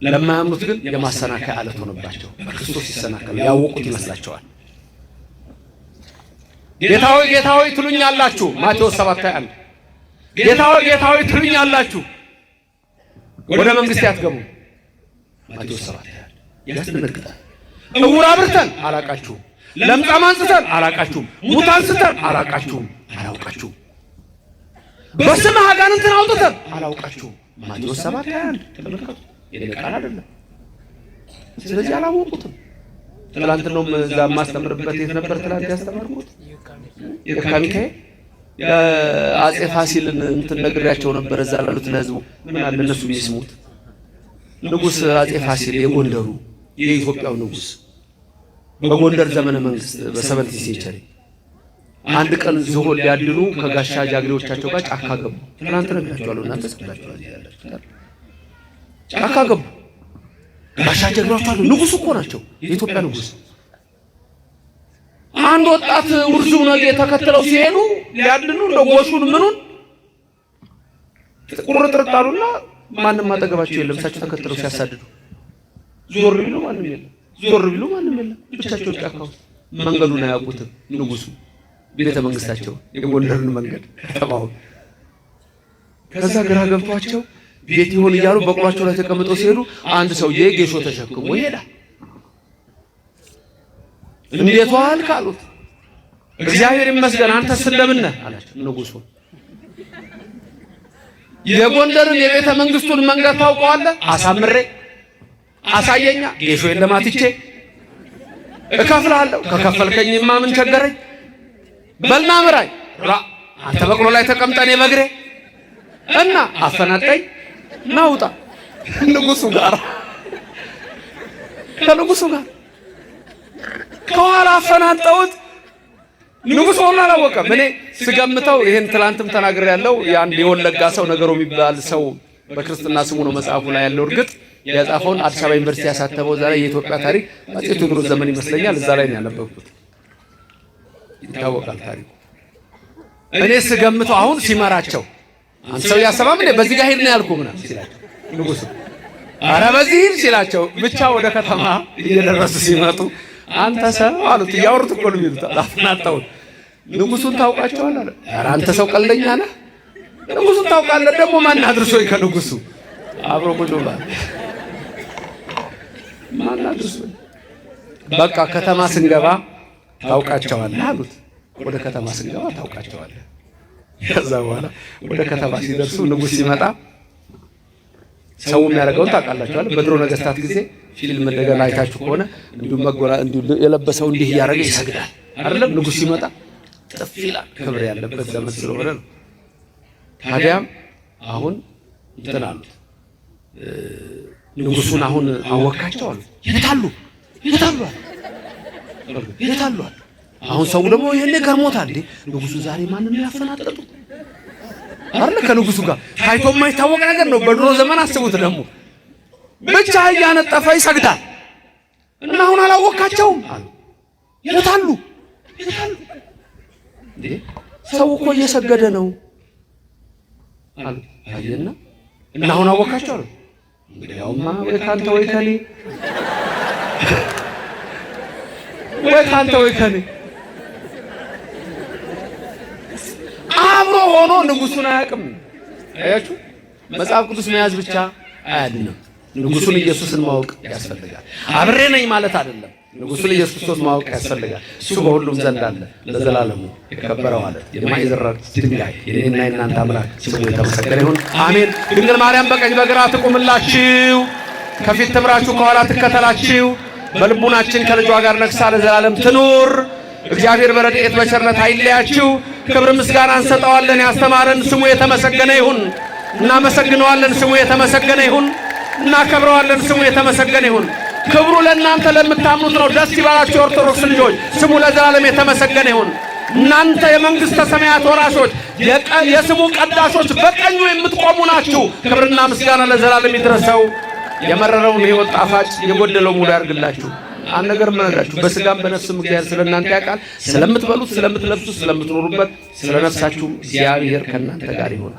ለማያምኑት ግን የማሰናከያ አለት ሆነባቸው። በክርስቶስ ይሰናከሉ፣ ያወቁት ይመስላቸዋል። ጌታ ሆይ ጌታ ሆይ ትሉኛላችሁ፣ ማቴዎስ 7:21 ጌታ ሆይ ጌታ ሆይ ትሉኛላችሁ፣ ወደ መንግስት አትገቡም። ማቴዎስ 7:21 ያስደነግጣል። ዕውር አብርተን አላቃችሁም፣ ለምጻም አንጽተን አላቃችሁም፣ ሙት አንስተን አላቃችሁም፣ አላውቃችሁም፣ በስምህ አጋንንትን አውጥተን አላውቃችሁም። ማቴዎስ 7:21 ተመልከቱ። የኔ ቃል አይደለም። ስለዚህ አላወቁትም። ትላንት ነው እዛ ማስተምርበት የት ነበር ትላንት ያስተማርኩት? የካ ሚካኤል የአፄ ፋሲልን እንትን ነግሬያቸው ነበር። እዛ ላሉት ለህዝቡ ምን አለ እነሱ ቢስሙት ንጉስ አጼ ፋሲል የጎንደሩ የኢትዮጵያው ንጉስ በጎንደር ዘመነ መንግስት በ7th ሴንቸሪ አንድ ቀን ዝሆን ሊያድኑ ከጋሻ ጃግሬዎቻቸው ጋር ጫካ ገቡ። ትናንት ነግራችኋለሁ እናንተ ሰምታችኋል። ጫካ ገቡ። ጋሻ ጃግሬዎቻቸው ንጉስ እኮ ናቸው፣ የኢትዮጵያ ንጉስ። አንድ ወጣት ውርዙ ነገ ተከትለው ሲሄዱ ሊያድኑ ለጎሹን ምኑን ቁርጥርጣሉና ማንንም አጠገባቸው የለም። እሳቸው ተከትለው ሲያሳድዱ ዞር ቢሉ ማንንም የለም፣ ዞር ቢሉ ማንንም የለም። ብቻቸው ጫካው መንገዱን አያውቁትም። ንጉሱ ቤተ መንግስታቸው የጎንደርን መንገድ ከተማው ከዛ ግራ ገብቷቸው ቤት ይሆን እያሉ በቁራቸው ላይ ተቀምጠው ሲሄዱ አንድ ሰውዬ ጌሾ ተሸክሞ ይሄዳል። እንዴት ዋልክ አሉት። እግዚአብሔር ይመስገን አንተስ እንደምን ነህ አላቸው ንጉሱ። የጎንደርን የቤተ መንግስቱን መንገድ ታውቀዋለህ? አሳምሬ አሳየኛ፣ ጌሾ የለማትቼ እከፍልሃለሁ። ከከፈልከኝማ ምን ቸገረኝ? በልና ምራኝ። አንተ በቅሎ ላይ ተቀምጠን በግሬ እና አፈናጠኝ ናውጣ ንጉሱ ጋር ከንጉሱ ጋር ከኋላ አፈናጠውት። ንጉሱ ሆኖ አላወቀም። እኔ ስገምተው ይሄን ትላንትም ተናግሬያለሁ። የአንድ የወለጋ ሰው ነገሩ የሚባል ሰው በክርስትና ስሙ ነው መጽሐፉ ላይ ያለው። እርግጥ የጻፈውን አዲስ አበባ ዩኒቨርሲቲ ያሳተመው ዛሬ የኢትዮጵያ ታሪክ አፄ ቴዎድሮስ ዘመን ይመስለኛል። እዛ ላይ ነው ያነበብኩት። ይታወቃል ታሪኩ። እኔ ስገምተው አሁን ሲመራቸው አንተ ሰው ያሰማም እንደ በዚህ ጋር ሄድ ነው ያልኩህ ምናምን ሲላቸው ንጉሱ ኧረ በዚህ ሂድ ሲላቸው ብቻ ወደ ከተማ እየደረሱ ሲመጡ አንተ ሰው አሉት። እያወሩት እኮ ነው የሚሉት። አፍናጣውን ንጉሱን ታውቃቸዋል አለ። ኧረ አንተ ሰው ቀልደኛ ነህ፣ ንጉሱን ታውቃለህ? ደግሞ ማን አድርሶኝ ከንጉሱ አብሮ ቁጭ ብሏል። ማን አድርሶኝ? በቃ ከተማ ስንገባ ታውቃቸዋለህ አሉት። ወደ ከተማ ስንገባ ታውቃቸዋለህ። ከዛ በኋላ ወደ ከተማ ሲደርሱ ንጉስ ሲመጣ ሰው የሚያደርገውን ታውቃላችኋል። በድሮ ነገስታት ጊዜ ፊልም እንደገና አይታችሁ ከሆነ እንዲሁ መጎና እንዲሁ የለበሰው እንዲህ እያደረገ ይሰግዳል አይደለም? ንጉስ ሲመጣ ጥፍ ይላል። ክብር ያለበት ዘመን ስለሆነ ነው። ታዲያም አሁን እንትን አሉት ንጉሱን አሁን አወካቸው አሉት። የታሉ የታሉ የታሉ? አሁን ሰው ደግሞ ይሄን ገርሞታል። እንዴ ንጉሱ ዛሬ ማንን ነው ያፈናጠጡት? አረ ከንጉሱ ጋር ታይቶ የማይታወቅ ነገር ነው። በድሮ ዘመን አስቡት። ደግሞ ብቻ እያነጠፈ ይሰግዳል እና አሁን አላወካቸውም አሉ። የታሉ የታሉ? እንዴ ሰው እኮ እየሰገደ ነው አሉ። አየና እና አሁን አወካቸው አሉ። እንግዲያውማ ወይ ካንተ ወይ ከኔ ወይ ካንተ ወይ ከኔ አብሮ ሆኖ ንጉሱን አያውቅም። አያችሁ፣ መጽሐፍ ቅዱስ መያዝ ብቻ አያድንም። ንጉሱን ኢየሱስን ማወቅ ያስፈልጋል። አብሬ ነኝ ማለት አይደለም። ንጉሱን ኢየሱስ ክርስቶስ ማወቅ ያስፈልጋል። እሱ በሁሉም ዘንድ አለ ለዘላለሙ የከበረ ማለት የማይዘረግ ድንጋይ የኔና የእናንተ አምላክ ስሙ የተመሰገነ ይሁን። አሜን። ድንግል ማርያም በቀኝ በግራ ትቁምላችሁ፣ ከፊት ትምራችሁ፣ ከኋላ ትከተላችሁ። በልቡናችን ከልጇ ጋር ነግሳ ለዘላለም ትኑር። እግዚአብሔር በረድኤት በቸርነት አይለያችሁ። ክብር ምስጋና እንሰጠዋለን። ያስተማረን ስሙ የተመሰገነ ይሁን። እናመሰግነዋለን። ስሙ የተመሰገነ ይሁን። እናከብረዋለን። ስሙ የተመሰገነ ይሁን። ክብሩ ለእናንተ ለምታምኑት ነው። ደስ ይበላችሁ የኦርቶዶክስ ልጆች፣ ስሙ ለዘላለም የተመሰገነ ይሁን። እናንተ የመንግስተ ሰማያት ወራሾች፣ የስሙ ቀዳሾች በቀኙ የምትቆሙ ናችሁ። ክብርና ምስጋና ለዘላለም ይድረሰው። የመረረውን ሕይወት ጣፋጭ የጎደለው ሙሉ ያርግላችሁ። አንድ ነገር ምነግራችሁ በስጋም በነፍስም እግዚአብሔር ስለእናንተ ያውቃል። ስለምትበሉት፣ ስለምትለብሱት፣ ስለምትኖሩበት፣ ስለነፍሳችሁም እግዚአብሔር ከእናንተ ጋር ይሁን።